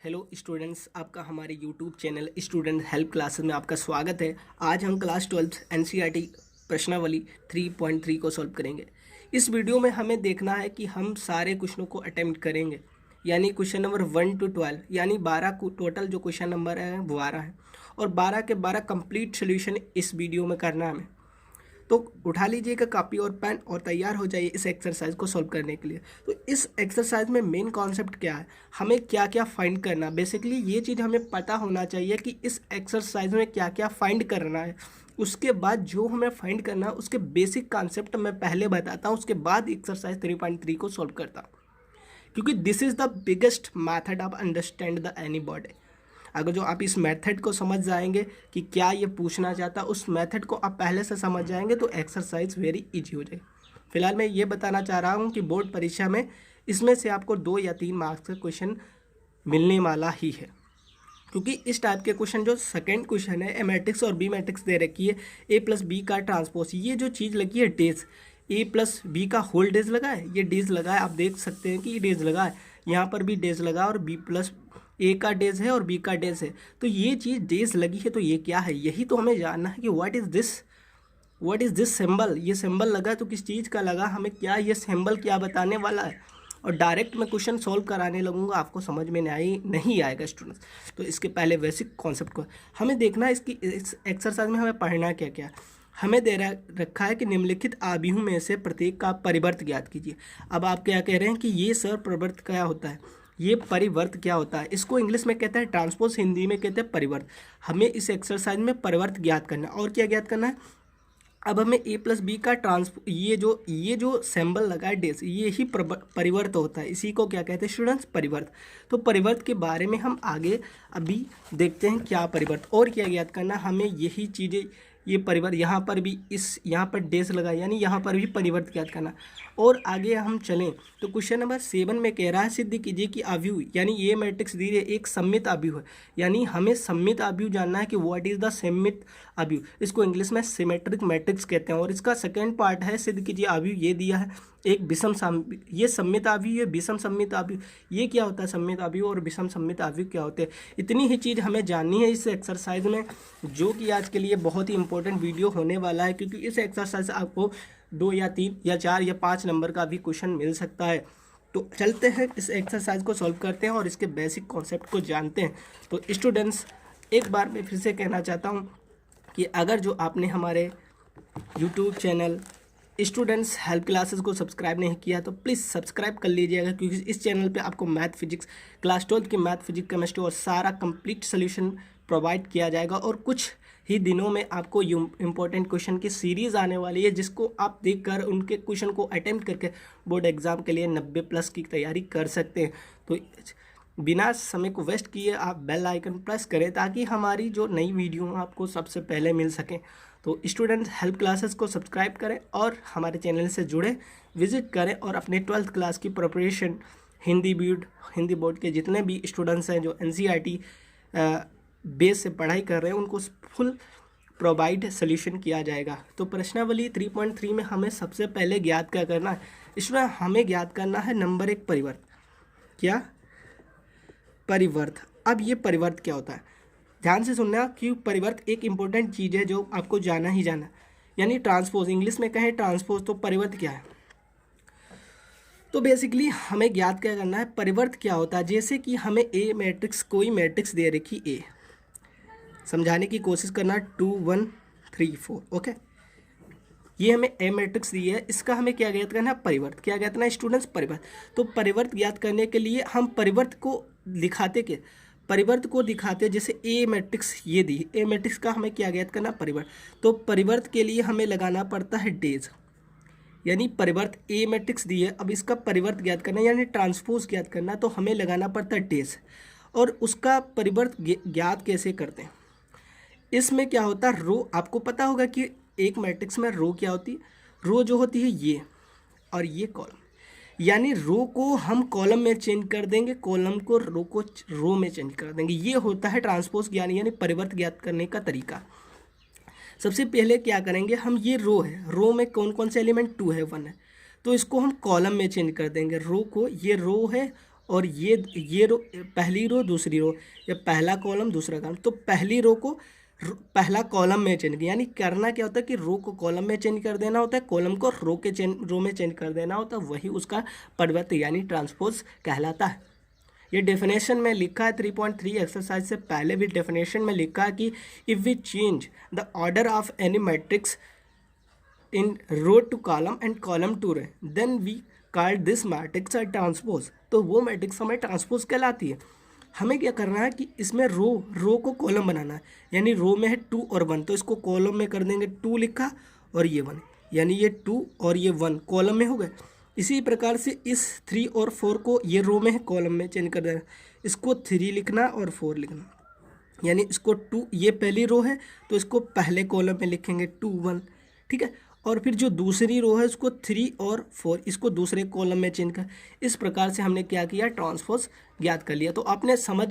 Hello students, आपका हमारे YouTube channel student help classes में आपका स्वागत है। आज हम क्लास 12 एनसीईआरटी प्रश्नावली 3.3 को सॉल्व करेंगे। इस वीडियो में हमें देखना है कि हम सारे क्वेश्चनों को अटेम्प्ट करेंगे, यानी क्वेश्चन नंबर 1 to 12, यानी 12 टोटल जो क्वेश्चन नंबर है वो 12 है और 12 के 12 कंप्लीट सोल्यूशन इस वीडियो में करना है हमें। तो उठा लीजिएगा कॉपी और पेन और तैयार हो जाइए इस एक्सरसाइज को सॉल्व करने के लिए। तो इस एक्सरसाइज में मेन कॉन्सेप्ट क्या है, हमें क्या क्या फाइंड करना, बेसिकली ये चीज़ हमें पता होना चाहिए कि इस एक्सरसाइज में क्या क्या फाइंड करना है। उसके बाद जो हमें फाइंड करना है उसके बेसिक कॉन्सेप्ट मैं पहले बताता हूँ, उसके बाद एक्सरसाइज 3.3 को सॉल्व करता हूँ, क्योंकि this is the biggest method of understand the any body. अगर जो आप इस मेथड को समझ जाएंगे कि क्या ये पूछना चाहता, उस मेथड को आप पहले से समझ जाएंगे तो एक्सरसाइज वेरी इजी हो जाएगी। फिलहाल मैं ये बताना चाह रहा हूँ कि बोर्ड परीक्षा में इसमें से आपको 2 या 3 मार्क्स का क्वेश्चन मिलने वाला ही है, क्योंकि इस टाइप के क्वेश्चन जो सेकेंड क्वेश्चन है, ए मैट्रिक्स और बी मैट्रिक्स दे रखी है, ए प्लस बी का ट्रांसपोज, ये जो चीज़ लगी है डेज, ए प्लस बी का होल डेज लगा है, ये डेज लगा है, आप देख सकते हैं कि ये डेज लगा है, यहाँ पर भी डेज लगा और बी प्लस ए का डेज है और बी का डेज है। तो ये चीज़ डेज लगी है, तो ये क्या है, यही तो हमें जानना है कि व्हाट इज़ दिस सिंबल। ये सिंबल लगा तो किस चीज़ का लगा, हमें क्या ये सिंबल क्या बताने वाला है। और डायरेक्ट मैं क्वेश्चन सॉल्व कराने लगूंगा, आपको समझ में नहीं आएगा स्टूडेंट्स। तो इसके पहले बेसिक कॉन्सेप्ट को हमें देखना है। इसकी इस एक्सरसाइज में हमें पढ़ना क्या क्या हमें रखा है कि निम्नलिखित आव्यूहों में से प्रत्येक का परिवर्त ज्ञात कीजिए। अब आप क्या कह रहे हैं कि ये सर परिवर्त क्या होता है, ये परिवर्त क्या होता है, इसको इंग्लिश में कहते हैं ट्रांसपोज, हिंदी में कहते हैं परिवर्त। हमें इस एक्सरसाइज में परिवर्त ज्ञात करना है। और क्या ज्ञात करना है, अब हमें ए प्लस बी का ये जो सिंबल लगा है डेज, ये ही परिवर्त होता है, इसी को क्या कहते हैं स्टूडेंट्स, परिवर्त। तो परिवर्त के बारे में हम आगे अभी देखते हैं क्या परिवर्त और क्या ज्ञात करना, हमें यही चीज़ें, ये परिवर्त यहाँ पर भी यहाँ पर डेज लगा, यानी यहाँ पर भी परिवर्त ज्ञात करना। और आगे हम चलें तो क्वेश्चन नंबर 7 में कह रहा है सिद्ध कीजिए कि आव्यूह, यानी ये मैट्रिक्स दी है एक सममित आव्यूह है, यानी हमें सममित आव्यूह जानना है कि व्हाट इज द सममित आव्यूह। इसको इंग्लिश में सिमेट्रिक मैट्रिक्स कहते हैं। और इसका सेकेंड पार्ट है सिद्ध कीजिए आव्यूह, ये दिया है एक ये सममित आव्यूह, ये विषम सममित आव्यूह। ये क्या होता है सममित आव्यूह और विषम सममित आव्यूह क्या होते हैं, इतनी ही चीज़ हमें जाननी है इस एक्सरसाइज में, जो कि आज के लिए बहुत ही इंपॉर्टेंट वीडियो होने वाला है, क्योंकि इस एक्सरसाइज से आपको 2 या 3 या 4 या 5 नंबर का भी क्वेश्चन मिल सकता है। तो चलते हैं इस एक्सरसाइज को सॉल्व करते हैं और इसके बेसिक कॉन्सेप्ट को जानते हैं। तो स्टूडेंट्स, एक बार मैं फिर से कहना चाहता हूँ कि अगर जो आपने हमारे YouTube channel students help classes को सब्सक्राइब नहीं किया तो प्लीज़ सब्सक्राइब कर लीजिएगा, क्योंकि इस चैनल पे आपको मैथ फिजिक्स, क्लास 12 की मैथ फिजिक्स केमिस्ट्री और सारा कंप्लीट सोल्यूशन प्रोवाइड किया जाएगा। और कुछ ही दिनों में आपको इम्पोर्टेंट क्वेश्चन की सीरीज़ आने वाली है, जिसको आप देखकर उनके क्वेश्चन को अटेम्प्ट करके बोर्ड एग्ज़ाम के लिए 90+ की तैयारी कर सकते हैं। तो बिना समय को वेस्ट किए आप बेल आइकन प्रेस करें, ताकि हमारी जो नई वीडियो आपको सबसे पहले मिल सकें। तो स्टूडेंट हेल्प क्लासेस को सब्सक्राइब करें और हमारे चैनल से जुड़े, विजिट करें और अपने 12th क्लास की प्रिपरेशन, हिंदी बोर्ड के जितने भी स्टूडेंट्स हैं जो एनसीईआरटी बेस से पढ़ाई कर रहे हैं, उनको फुल प्रोवाइड सोल्यूशन किया जाएगा। तो प्रश्नावली 3.3 में हमें सबसे पहले ज्ञात क्या करना है, इसमें हमें ज्ञात करना है नंबर 1 परिवर्त। क्या परिवर्त, अब ये परिवर्त क्या होता है, ध्यान से सुनना कि परिवर्त एक इम्पोर्टेंट चीज़ है जो आपको जाना ही जाना, यानी ट्रांसपोज, इंग्लिश में कहें ट्रांसपोज। तो परिवर्त क्या है, तो बेसिकली हमें ज्ञात क्या करना है, परिवर्त क्या होता है। जैसे कि हमें ए मैट्रिक्स, कोई मैट्रिक्स दे रखी ए, समझाने की कोशिश करना 2 1 3 4, ओके। ये हमें ए मैट्रिक्स दी है, इसका हमें क्या ज्ञात करना है, परिवर्त। क्या ज्ञात करना है स्टूडेंट्स, परिवर्त। तो परिवर्त ज्ञात करने के लिए हम परिवर्त को दिखाते जैसे ए मैट्रिक्स ये दी, ए मैट्रिक्स का हमें क्या ज्ञात करना, परिवर्त। तो परिवर्त के लिए हमें लगाना पड़ता है डेज, यानी परिवर्त ए मैट्रिक्स दी है, अब इसका परिवर्त ज्ञात करना यानी ट्रांसपोज ज्ञात करना, तो हमें लगाना पड़ता है डेज। और उसका परिवर्त ज्ञात कैसे करते हैं, इसमें क्या होता है, रो, आपको पता होगा कि एक मैट्रिक्स में रो क्या होती है, रो जो होती है ये और ये कॉलम, यानी रो को हम कॉलम में चेंज कर देंगे, कॉलम को रो में चेंज कर देंगे। ये होता है ट्रांसपोज ज्ञान यानी परिवर्त ज्ञात करने का तरीका। सबसे पहले क्या करेंगे हम, ये रो है, रो में कौन कौन से एलिमेंट 2 है 1 है, तो इसको हम कॉलम में चेंज कर देंगे। रो को, ये रो है और ये रो, पहली रो दूसरी रो, या पहला कॉलम दूसरा कॉलम, तो पहली रो को पहला कॉलम में चेंज, यानी करना क्या होता है कि रो को कॉलम में चेंज कर देना होता है, कॉलम को रो में चेंज कर देना होता है, वही उसका परिवर्तन यानी ट्रांसपोज कहलाता है। ये डेफिनेशन में लिखा है 3.3 एक्सरसाइज से पहले भी डेफिनेशन में लिखा है कि if we change the order of any matrix in row to column and column to row, then we call this matrix a transpose, तो वो मैट्रिक्स हमें ट्रांसपोज कहलाती है। हमें क्या करना है कि इसमें रो को कॉलम बनाना है, यानी रो में है 2 और 1, तो इसको कॉलम में कर देंगे, 2 लिखा और ये 1, यानी ये 2 और ये 1 कॉलम में हो गए। इसी प्रकार से इस 3 और 4 को, ये रो में है कॉलम में चेंज कर देना, इसको 3 लिखना और 4 लिखना, यानी इसको 2, ये पहली रो है तो इसको पहले कॉलम में लिखेंगे 2 1, ठीक है। और फिर जो दूसरी रो है उसको 3 और 4 इसको दूसरे कॉलम में चेंज कर, इस प्रकार से हमने क्या किया, ट्रांसपोज ज्ञात कर लिया। तो आपने समझ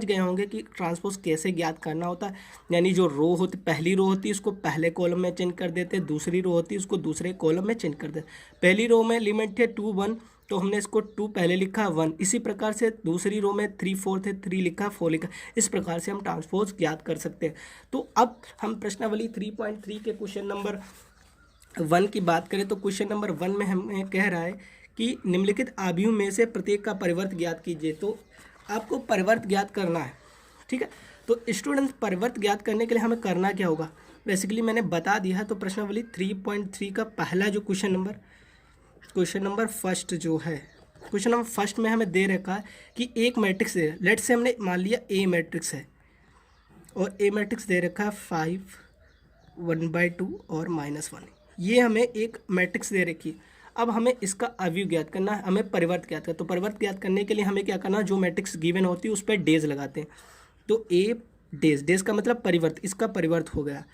गए होंगे कि ट्रांसपोज कैसे ज्ञात करना होता है, यानी जो रो होती, पहली रो होती है उसको पहले कॉलम में चेंज कर देते, दूसरी रो होती है उसको दूसरे कॉलम में चेंज कर देते। पहली रो में एलिमेंट थे 2 1, तो हमने इसको 2 पहले लिखा 1, इसी प्रकार से दूसरी रो में 3 4 थे, 3 लिखा 4 लिखा, इस प्रकार से हम ट्रांसपोज ज्ञात कर सकते हैं। तो अब हम प्रश्नावली 3.3 के क्वेश्चन नंबर 1 की बात करें तो क्वेश्चन नंबर 1 में हमें कह रहा है कि निम्नलिखित आव्यूह में से प्रत्येक का परिवर्त ज्ञात कीजिए। तो आपको परिवर्त ज्ञात करना है, ठीक है। तो स्टूडेंट्स, परिवर्त ज्ञात करने के लिए हमें करना क्या होगा, बेसिकली मैंने बता दिया है। तो प्रश्नावली 3.3 का पहला जो क्वेश्चन नंबर फर्स्ट जो है, क्वेश्चन नंबर फर्स्ट में हमें दे रखा है कि एक मैट्रिक्स दे, लेट से हमने मान लिया ए मैट्रिक्स है, और ए मैट्रिक्स दे रखा है 5 1/2 और -1, ये हमें एक मैट्रिक्स दे रखी है। अब हमें इसका अवयव ज्ञात करना है, हमें परिवर्त ज्ञात करना। तो परिवर्त ज्ञात करने के लिए हमें क्या करना है, जो मैट्रिक्स गिवन होती है उस पर डेज लगाते हैं। तो ए डेज का मतलब परिवर्त, इसका परिवर्त हो गया।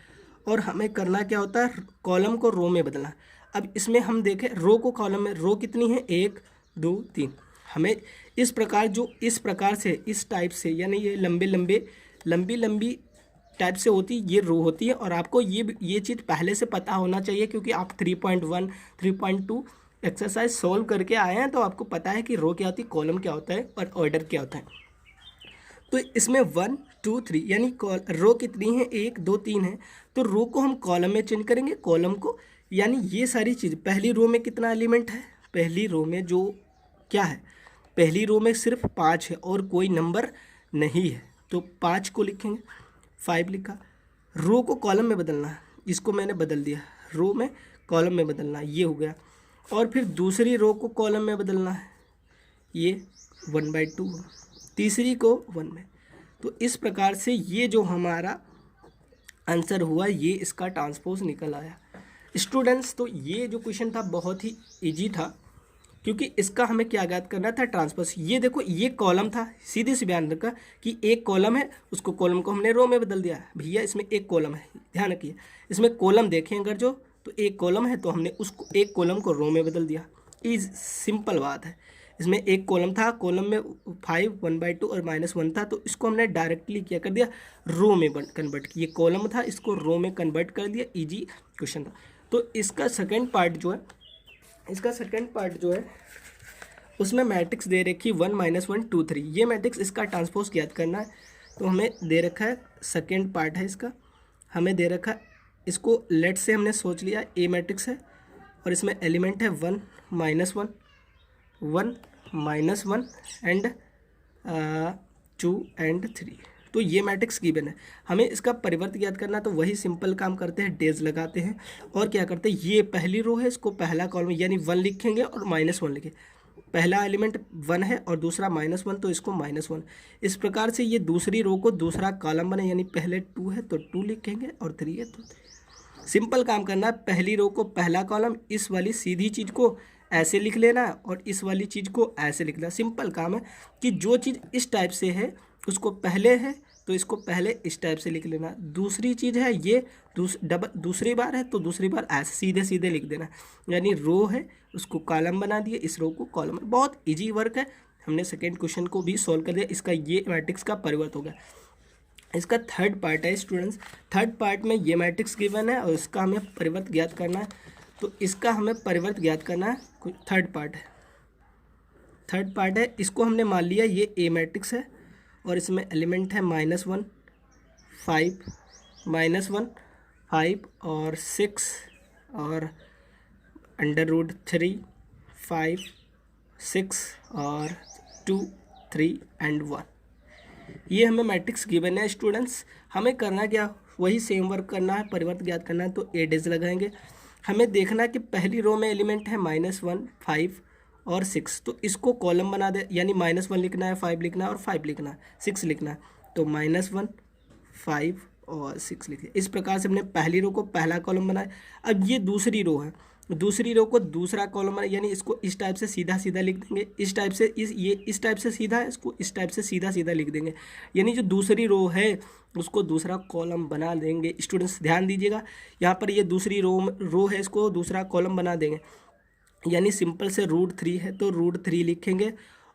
और हमें करना क्या होता है, कॉलम को रो में बदलना। अब इसमें हम देखें रो को कॉलम में, रो कितनी है 1 2 3, हमें इस प्रकार से इस टाइप से, यानी ये लंबी टाइप से होती ये रो होती है। और आपको ये चीज़ पहले से पता होना चाहिए, क्योंकि आप 3.1 3.2 एक्सरसाइज सोल्व करके आए हैं, तो आपको पता है कि रो क्या होती है, कॉलम क्या होता है और ऑर्डर क्या होता है। तो इसमें 1 2 3 यानी रो कितनी है 1 2 3 है, तो रो को हम कॉलम में चेंज करेंगे, कॉलम को, यानी ये सारी चीज़। पहली रो में कितना एलिमेंट है, पहली रो में जो क्या है, पहली रो में सिर्फ 5 है और कोई नंबर नहीं है, तो 5 को लिखेंगे, 5 लिखा। रो को कॉलम में बदलना है, इसको मैंने बदल दिया, रो में कॉलम में बदलना है, ये हो गया। और फिर दूसरी रो को कॉलम में बदलना है, ये 1/2, तीसरी को 1 में। तो इस प्रकार से ये जो हमारा आंसर हुआ, ये इसका ट्रांसपोज निकल आया। स्टूडेंट्स, तो ये जो क्वेश्चन था बहुत ही इजी था, क्योंकि इसका हमें क्या ज्ञात करना था, ट्रांसपोज। ये देखो, ये कॉलम था, सीधे से बयान रखा कि एक कॉलम है, उसको कॉलम को हमने रो में बदल दिया। भैया इसमें एक कॉलम है, ध्यान रखिए, इसमें कॉलम देखें अगर जो, तो एक कॉलम है तो हमने उसको एक कॉलम को रो में बदल दिया। इज सिंपल बात है। इसमें एक कॉलम था, कॉलम में 5 1/2 और -1 था, तो इसको हमने डायरेक्टली क्या कर दिया, रो में कन्वर्ट किया। ये कॉलम था, इसको रो में कन्वर्ट कर दिया, इजी क्वेश्चन था। तो इसका सेकेंड पार्ट जो है उसमें मैट्रिक्स दे रखी 1 -1 2 3, ये मैट्रिक्स, इसका ट्रांसपोज ज्ञात करना है। तो हमें दे रखा है, सेकेंड पार्ट है इसका, हमें दे रखा है, इसको लेट से हमने सोच लिया ए मैट्रिक्स है, और इसमें एलिमेंट है 1 -1 1 -1 एंड 2 एंड 3। तो ये मैट्रिक्स गिवन है, हमें इसका परिवर्त ज्ञात करना, तो वही सिंपल काम करते हैं, डेज लगाते हैं और क्या करते हैं, ये पहली रो है, इसको पहला कॉलम यानी 1 लिखेंगे और -1 लिखें। पहला एलिमेंट 1 है और दूसरा -1, तो इसको -1। इस प्रकार से ये दूसरी रो को दूसरा कॉलम बने, यानी पहले 2 है तो 2 लिखेंगे और 3 है तो 3। सिंपल काम करना है, पहली रो को पहला कॉलम, इस वाली सीधी चीज़ को ऐसे लिख लेना और इस वाली चीज़ को ऐसे लिखना। सिंपल काम है कि जो चीज़ इस टाइप से है उसको पहले है तो इसको पहले इस टाइप से लिख लेना। दूसरी चीज़ है ये दूसरी बार है तो दूसरी बार ऐसे सीधे सीधे लिख देना, यानी रो है उसको कॉलम बना दिए, इस रो को कॉलम। बहुत इजी वर्क है, हमने सेकेंड क्वेश्चन को भी सॉल्व कर दिया। इसका ये मैट्रिक्स का परिवर्त हो गया। इसका थर्ड पार्ट है स्टूडेंट्स, थर्ड पार्ट में ये मैट्रिक्स गिवन है और इसका हमें परिवर्त ज्ञात करना है। तो इसका हमें परिवर्त ज्ञात करना है, थर्ड पार्ट है। थर्ड पार्ट है, इसको हमने मान लिया ये ए मैट्रिक्स है और इसमें एलिमेंट है -1 5 -1 5 और 6 और √3 5 6 और 2 3 एंड 1। ये हमें मैट्रिक्स गिवन है स्टूडेंट्स। हमें करना क्या, वही सेम वर्क करना है, परिवर्त ज्ञात करना है। तो ए डेज लगाएंगे। हमें देखना है कि पहली रो में एलिमेंट है -1 5 और 6, तो इसको कॉलम बना दे, यानी -1 लिखना है, 5 लिखना है और 5 लिखना है, 6 लिखना है। तो -1 5 और 6 लिखिए। इस प्रकार से हमने पहली रो को पहला कॉलम बनाया। अब ये दूसरी रो है, दूसरी रो को दूसरा कॉलम बनाया, यानी इसको इस टाइप से सीधा सीधा लिख देंगे, इस टाइप से इस टाइप से सीधा है, इसको इस टाइप से सीधा सीधा लिख देंगे, यानी जो दूसरी रो है उसको दूसरा कॉलम बना देंगे। स्टूडेंट्स ध्यान दीजिएगा, यहाँ पर ये दूसरी रो है, इसको दूसरा कॉलम बना देंगे, यानी सिंपल से √3 है तो √3 लिखेंगे।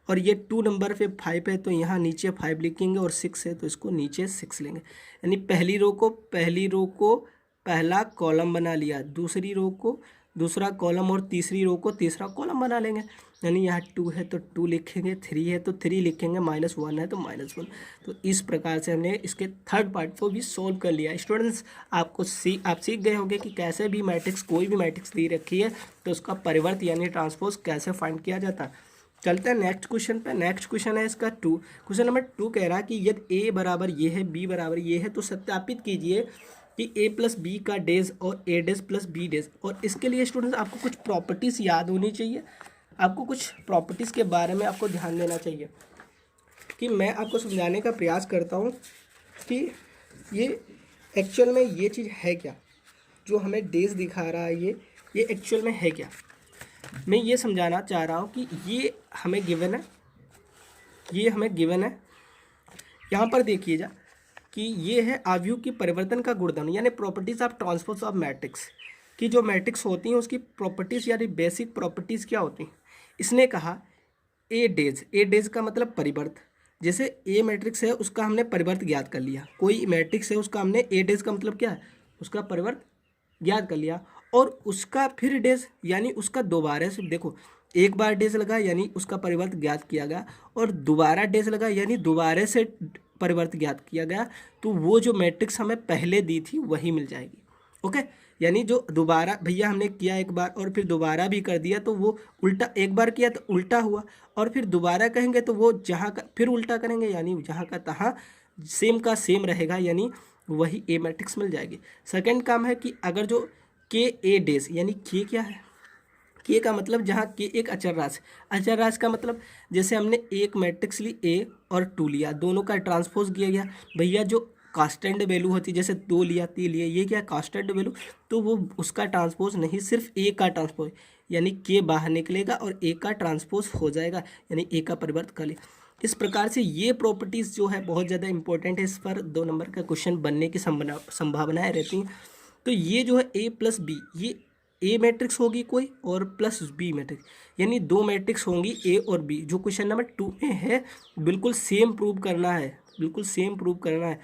और ये 2 नंबर पे 5 है तो यहाँ नीचे 5 लिखेंगे, और 6 है तो इसको नीचे 6 लेंगे। यानी पहली रो को पहला कॉलम बना लिया, दूसरी रो को दूसरा कॉलम और तीसरी रो को तीसरा कॉलम बना लेंगे। यानी यहाँ 2 है तो 2 लिखेंगे, 3 है तो 3 लिखेंगे, -1 है तो -1। तो इस प्रकार से हमने इसके थर्ड पार्ट को भी सॉल्व कर लिया। स्टूडेंट्स आप सीख गए होंगे कि कैसे भी मैट्रिक्स, कोई भी मैट्रिक्स दी रखी है तो उसका परिवर्त यानी ट्रांसपोज कैसे फाइंड किया जाता है। चलते हैं नेक्स्ट क्वेश्चन पे। नेक्स्ट क्वेश्चन है इसका 2। क्वेश्चन नंबर 2 कह रहा है कि यदि ए बराबर ये है, बी बराबर ये है, तो सत्यापित कीजिए कि a प्लस बी का डेज और a days plus B days. और इसके लिए स्टूडेंट्स आपको कुछ प्रॉपर्टीज़ याद होनी चाहिए, आपको कुछ प्रॉपर्टीज़ के बारे में आपको ध्यान देना चाहिए। कि मैं आपको समझाने का प्रयास करता हूँ कि ये एक्चुअल में ये चीज़ है क्या, जो हमें डेज दिखा रहा है ये एक्चुअल में है क्या। मैं ये समझाना चाह रहा हूँ कि ये हमें गिवन है, ये हमें गिवन है। यहाँ पर देखिए जा कि ये है आव्यूह की परिवर्तन का गुणधर्म, यानी properties of transpose of matrix की जो मैट्रिक्स होती हैं उसकी प्रॉपर्टीज़ यानी बेसिक प्रॉपर्टीज़ क्या होती हैं। इसने कहा ए डेज का मतलब परिवर्त। जैसे ए मैट्रिक्स है उसका हमने परिवर्त ज्ञात कर लिया, कोई मैट्रिक्स है उसका हमने ए डेज का मतलब क्या है, उसका परिवर्त ज्ञात कर लिया। और उसका फिर डेज यानी उसका दोबारा से, देखो एक बार डेज लगा यानी उसका परिवर्त ज्ञात किया गया, और दोबारा डेज लगा यानी दोबारा से परिवर्त ज्ञात किया गया, तो वो जो मैट्रिक्स हमें पहले दी थी वही मिल जाएगी। ओके, यानी जो दोबारा भैया हमने किया एक बार और फिर दोबारा भी कर दिया तो वो उल्टा, एक बार किया तो उल्टा हुआ, और फिर दोबारा कहेंगे तो वो जहाँ का फिर उल्टा करेंगे, यानी जहाँ का तहाँ सेम का सेम रहेगा, यानी वही ए मैट्रिक्स मिल जाएगी। सेकंड काम है कि अगर जो के ए डेज, यानी के क्या है, के का मतलब जहाँ के एक अचर राशि, अचर राशि का मतलब जैसे हमने एक मैट्रिक्स ली ए और 2 लिया, दोनों का ट्रांसपोज किया गया, भैया जो कांस्टेंट वैल्यू होती है, जैसे 2 लिया 3 लिया, ये क्या कांस्टेंट वैल्यू, तो वो उसका ट्रांसपोज नहीं, सिर्फ ए का ट्रांसपोज, यानी के बाहर निकलेगा और ए का ट्रांसपोज हो जाएगा, यानी ए का परिवर्त कर लिया। इस प्रकार से ये प्रॉपर्टीज़ जो है बहुत ज़्यादा इंपॉर्टेंट है, इस पर 2 नंबर का क्वेश्चन बनने की संभावनाएँ रहती हैं। तो ये जो है ए प्लस बी, ये ए मैट्रिक्स होगी कोई और प्लस बी मैट्रिक्स, यानी 2 मैट्रिक्स होंगी ए और बी, जो क्वेश्चन नंबर 2 में है। बिल्कुल सेम प्रूव करना है, बिल्कुल सेम प्रूव करना है।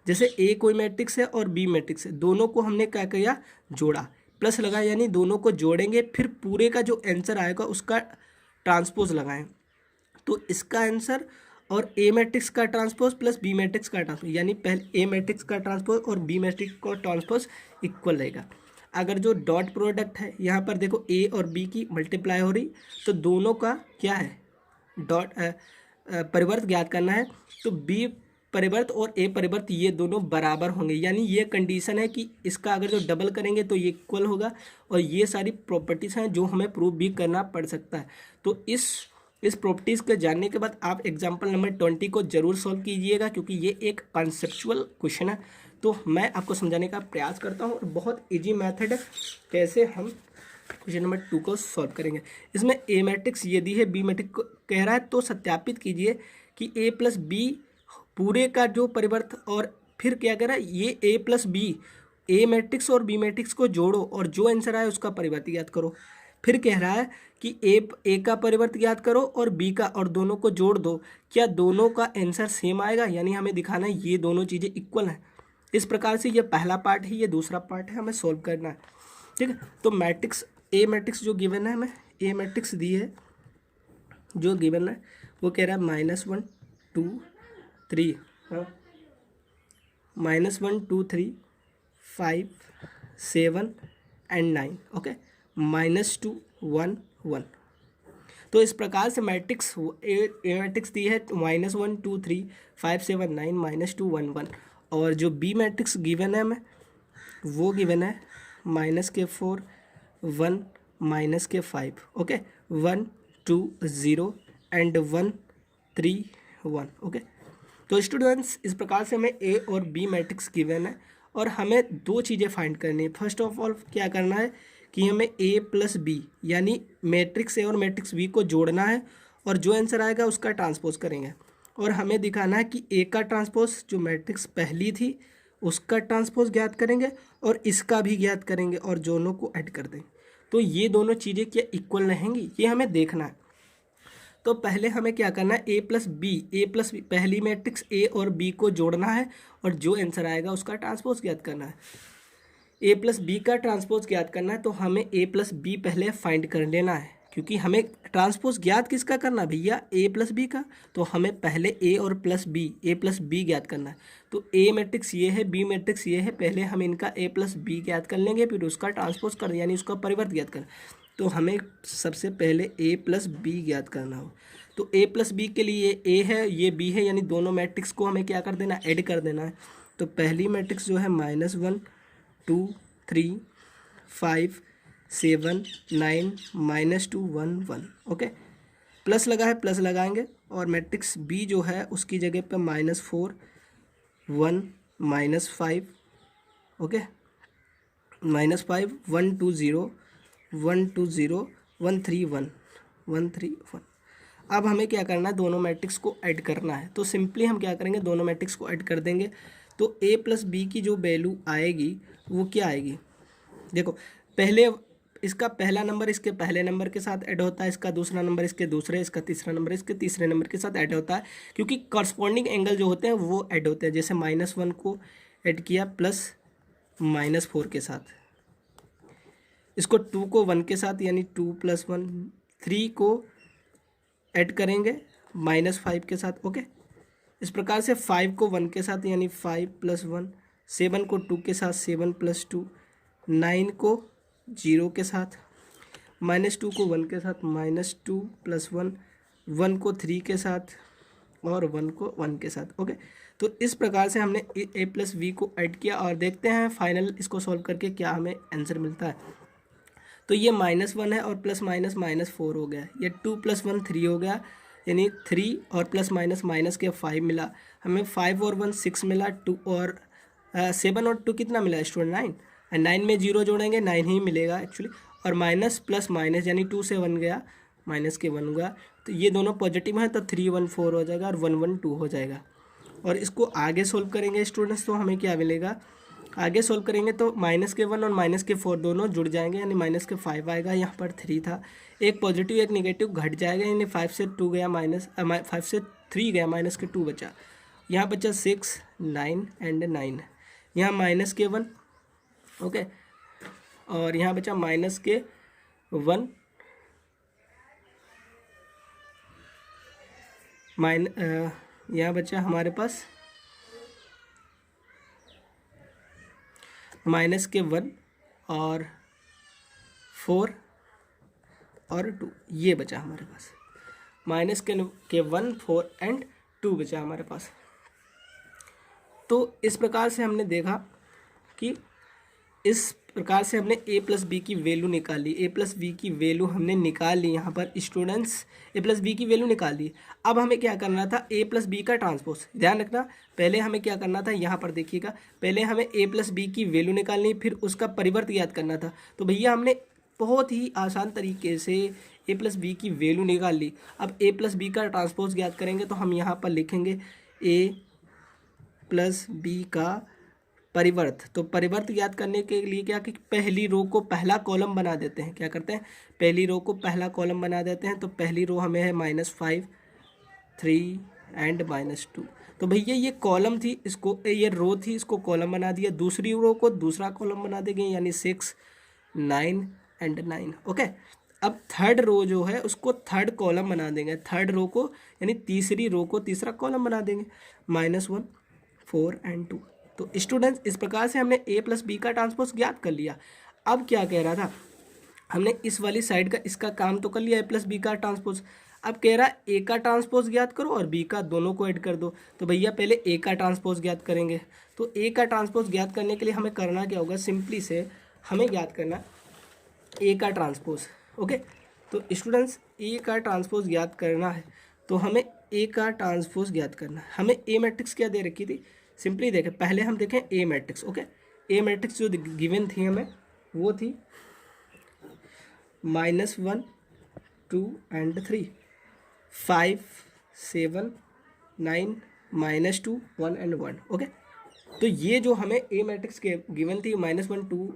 जैसे ए कोई मैट्रिक्स है और बी मैट्रिक्स है, दोनों को हमने क्या किया, जोड़ा, प्लस लगाया, यानी दोनों को जोड़ेंगे, फिर पूरे का जो आंसर आएगा उसका ट्रांसपोज लगाएं, तो इसका आंसर और ए मैट्रिक्स का ट्रांसपोज प्लस बी मैट्रिक्स का ट्रांसपोज, यानी पहले ए मैट्रिक्स का ट्रांसपोज और बी मैट्रिक्स का ट्रांसपोज इक्वल रहेगा। अगर जो डॉट प्रोडक्ट है, यहाँ पर देखो ए और बी की मल्टीप्लाई हो रही, तो दोनों का क्या है, डॉट परिवर्त ज्ञात करना है, तो बी परिवर्त और ए परिवर्त ये दोनों बराबर होंगे, यानी ये कंडीशन है कि इसका अगर जो डबल करेंगे तो ये इक्वल होगा, और ये सारी प्रॉपर्टीज़ हैं जो हमें प्रूव भी करना पड़ सकता है। तो इस प्रॉपर्टीज़ के जानने के बाद आप एग्जाम्पल नंबर 20 को जरूर सॉल्व कीजिएगा, क्योंकि ये एक कॉन्सेप्चुअल क्वेश्चन है। तो मैं आपको समझाने का प्रयास करता हूँ, और बहुत इजी मेथड है कैसे हम क्वेश्चन नंबर 2 को सॉल्व करेंगे। इसमें ए मैट्रिक्स ये दी है, बी मैट्रिक्स कह रहा है, तो सत्यापित कीजिए कि ए प्लस बी पूरे का जो परिवर्त, और फिर क्या कह रहा है, ये ए प्लस बी, ए मैट्रिक्स और बी मैट्रिक्स को जोड़ो और जो आंसर आए उसका परिवर्त ज्ञात करो। फिर कह रहा है कि ए का परिवर्त ज्ञात करो और बी का, और दोनों को जोड़ दो, क्या दोनों का आंसर सेम आएगा, यानी हमें दिखाना है ये दोनों चीज़ें इक्वल हैं। इस प्रकार से ये पहला पार्ट है, ये दूसरा पार्ट है, हमें सॉल्व करना है। ठीक है, तो मैट्रिक्स ए मैट्रिक्स जो गिवन है, हमें ए मैट्रिक्स दी है, जो गिवन है वो कह रहा है -1 2 3, हाँ, -1 2 3 5 7 एंड 9, ओके, -2 1 1। तो इस प्रकार से मैट्रिक्स मैट्रिक्स दी है -1 2 3 5 7 9 -2 1 1, और जो बी मैट्रिक्स गिवन है हमें वो गिवन है -4 1 -5, ओके, 1 2 0 एंड 1 3 1, ओके। तो स्टूडेंट्स इस प्रकार से हमें ए और बी मैट्रिक्स गिवन है और हमें दो चीज़ें फाइंड करनी है। फर्स्ट ऑफ ऑल क्या करना है कि हमें ए प्लस बी यानी मैट्रिक्स ए और मैट्रिक्स बी को जोड़ना है और जो आंसर आएगा उसका ट्रांसपोज करेंगे, और हमें दिखाना है कि ए का ट्रांसपोज जो मैट्रिक्स पहली थी उसका ट्रांसपोज ज्ञात करेंगे और इसका भी ज्ञात करेंगे और दोनों को ऐड कर देंगे। तो ये दोनों चीज़ें क्या इक्वल रहेंगी, ये हमें देखना है। तो पहले हमें क्या करना है, ए प्लस बी पहली मैट्रिक्स ए और बी को जोड़ना है और जो आंसर आएगा उसका ट्रांसपोज ज्ञात करना है। ए प्लस बी का ट्रांसपोज ज्ञात करना है तो हमें ए प्लस बी पहले फाइंड कर लेना है, क्योंकि हमें ट्रांसपोज ज्ञात किसका करना है भैया, ए प्लस बी का। तो हमें पहले ए और प्लस बी ज्ञात करना है। तो ए मैट्रिक्स ये है, बी मैट्रिक्स ये है, पहले हम इनका ए प्लस बी ज्ञात कर लेंगे, फिर उसका ट्रांसपोज कर यानी उसका परिवर्त ज्ञात करना। तो हमें सबसे पहले ए प्लस बी ज्ञात करना हो। तो ए प्लस बी के लिए ए है, ये बी है, यानी दोनों मैट्रिक्स को हमें क्या कर देना, ऐड कर देना है। तो पहली मैट्रिक्स जो है -1 2 3 5 7 9 -2 1 1, ओके। प्लस लगा है, प्लस लगाएंगे, और मैट्रिक्स बी जो है उसकी जगह पे -4 1 -5, ओके, -5 1 2 0 1 2 0 1 3 1 1 3 1। अब हमें क्या करना है, दोनों मैट्रिक्स को ऐड करना है। तो सिंपली हम क्या करेंगे, दोनों मैट्रिक्स को ऐड कर देंगे। तो ए प्लस बी की जो वैल्यू आएगी वो क्या आएगी, देखो, पहले इसका पहला नंबर इसके पहले नंबर के साथ ऐड होता है, इसका दूसरा नंबर इसके दूसरे, इसका तीसरा नंबर इसके तीसरे नंबर के साथ ऐड होता है, क्योंकि करस्पॉन्डिंग एंगल जो होते हैं वो ऐड होते हैं। जैसे -1 को ऐड किया प्लस -4 के साथ, इसको 2 को 1 के साथ यानी 2 + 1, 3 को ऐड करेंगे -5 के साथ, ओके। इस प्रकार से 5 को 1 के साथ यानी 5 + 1, 7 को 2 के साथ 7 + 2, 9 को 0 के साथ, -2 को 1 के साथ -2 + 1, 1 को 3 के साथ और 1 को 1 के साथ, ओके। तो इस प्रकार से हमने ए प्लस बी को ऐड किया और देखते हैं फाइनल इसको सॉल्व करके क्या हमें आंसर मिलता है। तो ये -1 है और प्लस माइनस -4 हो गया, ये 2 + 1 3 हो गया, यानी 3 और प्लस माइनस के 5 मिला हमें, 5 और 1 6 मिला, 2 और 7 और 2 कितना मिला स्टूडेंट 9, 9 में 0 जोड़ेंगे 9 ही मिलेगा एक्चुअली, और माइनस प्लस माइनस यानी 2 से 1 गया, माइनस के 1 हुआ, तो ये दोनों पॉजिटिव हैं तो 3 1 4 हो जाएगा और 1 1 2 हो जाएगा। और इसको आगे सोल्व करेंगे स्टूडेंट्स तो हमें क्या मिलेगा, आगे सोल्व करेंगे तो -1 और -4 दोनों जुड़ जाएंगे यानी -5 आएगा, यहाँ पर 3 था, एक पॉजिटिव एक निगेटिव घट जाएगा, यानी 5 से 2 गया -5 से 3 गया, -2 बचा, यहाँ बचा 6 9 एंड 9, यहाँ -1, ओके, और यहाँ बचा -1 यहाँ बचा हमारे पास -1 और 4 और 2, ये बचा हमारे पास, -1 4 एंड 2 बचा हमारे पास। तो इस प्रकार से हमने देखा कि इस प्रकार से हमने ए प्लस बी की वैल्यू निकाली, ए प्लस बी की वैल्यू हमने निकाल ली यहाँ पर स्टूडेंट्स, ए प्लस बी की वैल्यू निकाल ली। अब हमें क्या करना था, ए प्लस बी का ट्रांसपोज, ध्यान रखना, पहले हमें क्या करना था, यहाँ पर देखिएगा, पहले हमें ए प्लस बी की वैल्यू निकालनी, फिर उसका परिवर्त याद करना था। तो भैया हमने बहुत ही आसान तरीके से ए प्लस बी की वैल्यू निकाल ली। अब ए प्लस बी का ट्रांसपोज याद करेंगे तो हम यहाँ पर लिखेंगे ए प्लस बी का परिवर्त। तो परिवर्त याद करने के लिए क्या कि पहली रो को पहला कॉलम बना देते हैं, क्या करते हैं, पहली रो को पहला कॉलम बना देते हैं। तो पहली रो हमें है -5 3 एंड -2। तो भैया ये कॉलम थी, इसको ये रो थी, इसको कॉलम बना दिया, दूसरी रो को दूसरा कॉलम बना देंगे यानी 6 9 एंड 9, ओके। अब थर्ड रो जो है उसको थर्ड कॉलम बना देंगे, थर्ड रो को यानी तीसरी रो को तीसरा कॉलम बना देंगे, -1 4 एंड 2। तो स्टूडेंट्स इस प्रकार से हमने a प्लस बी का ट्रांसपोज ज्ञात कर लिया। अब क्या कह रहा था, हमने इस वाली साइड का इसका काम तो कर लिया a प्लस बी का ट्रांसपोज। अब कह रहा है a का ट्रांसपोज ज्ञात करो और b का, दोनों को ऐड कर दो। तो भैया पहले a का ट्रांसपोज ज्ञात करेंगे। तो a का ट्रांसपोज ज्ञात करने के लिए हमें करना क्या होगा, सिंपली से हमें ज्ञात करना a का ट्रांसपोज। ओके, तो स्टूडेंट्स a का ट्रांसपोज ज्ञात करना है तो हमें a का ट्रांसपोज ज्ञात करना है। हमें a मैट्रिक्स क्या दे रखी थी, सिंपली देखें, पहले हम देखें a matrix. Okay, a matrix जो गिवन थी हमें वो थी -1 2 एंड 3, 5 7 9 -2 1 एंड 1। ओके, तो ये जो हमें a मैट्रिक्स के गिवन थी -1 2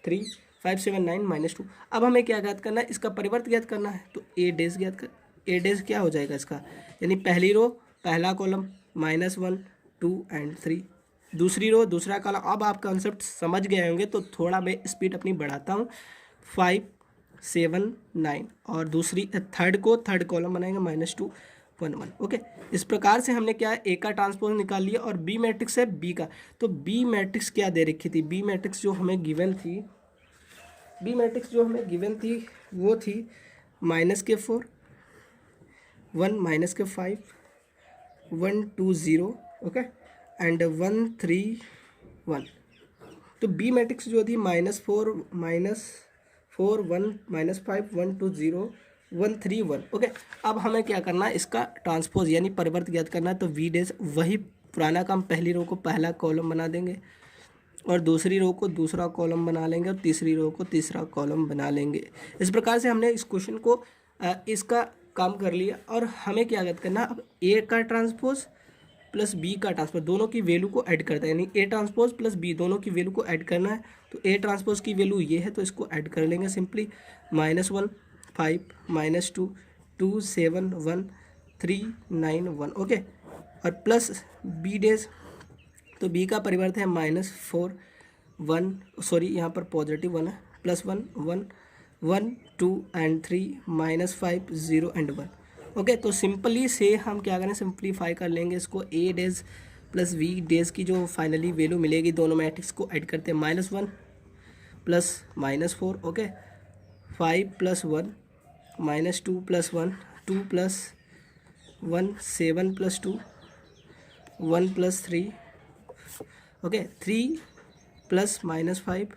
3 5 7 9 -2। अब हमें क्या ज्ञात करना है, इसका परिवर्त ज्ञात करना है। तो a डैश ज्ञात कर, a डैश क्या हो जाएगा इसका, यानी पहली रो पहला कॉलम -1 2 एंड 3, दूसरी रो दूसरा कॉलम। अब आप कॉन्सेप्ट समझ गए होंगे तो थोड़ा मैं स्पीड अपनी बढ़ाता हूँ, 5 7 9 और दूसरी थर्ड को थर्ड कॉलम बनाएंगे -2 1 1। ओके, इस प्रकार से हमने क्या है ए का ट्रांसपोज निकाल लिया। और बी मैट्रिक्स है बी का, तो बी मैट्रिक्स क्या दे रखी थी, बी मैट्रिक्स जो हमें गिवन थी, बी मैट्रिक्स जो हमें गिवन थी वो थी -4 1 -5 1 2 0 ओके एंड 1 3 1। तो बी मैट्रिक्स जो थी -4 -4 1 -5 1 2 0 1 3 1। ओके, अब हमें क्या करना है, इसका ट्रांसपोज यानी परिवर्त ज्ञात करना है। तो वी डैश वही पुराना काम, पहली रो को पहला कॉलम बना देंगे और दूसरी रो को दूसरा कॉलम बना लेंगे और तीसरी रो को तीसरा कॉलम बना लेंगे। इस प्रकार से हमने इस क्वेश्चन को इसका काम कर लिया। और हमें क्या ज्ञात करना, अब ए का ट्रांसपोज प्लस बी का ट्रांसपोज दोनों की वैल्यू को ऐड करता है, यानी ए ट्रांसपोज प्लस बी दोनों की वैल्यू को ऐड करना है। तो ए ट्रांसपोज की वैल्यू ये है तो इसको ऐड कर लेंगे सिंपली, -1 5 -2 2 7 1 3 9 1। ओके, और प्लस बी डैश, तो बी का परिवर्त है -4 1 सॉरी यहाँ पर पॉजिटिव 1 है, +1 1 1 2 एंड 3 -5 0 एंड 1। ओके, तो सिंपली से हम क्या करें, सिंप्लीफाई कर लेंगे इसको। ए डैश प्लस वी डैश की जो फाइनली वैल्यू मिलेगी, दोनों मैट्रिक्स को ऐड करते हैं, -1 plus -4 okay 5 + 1 -2 + 1 2 + 1 7 + 2 1 + 3 okay 3 + -5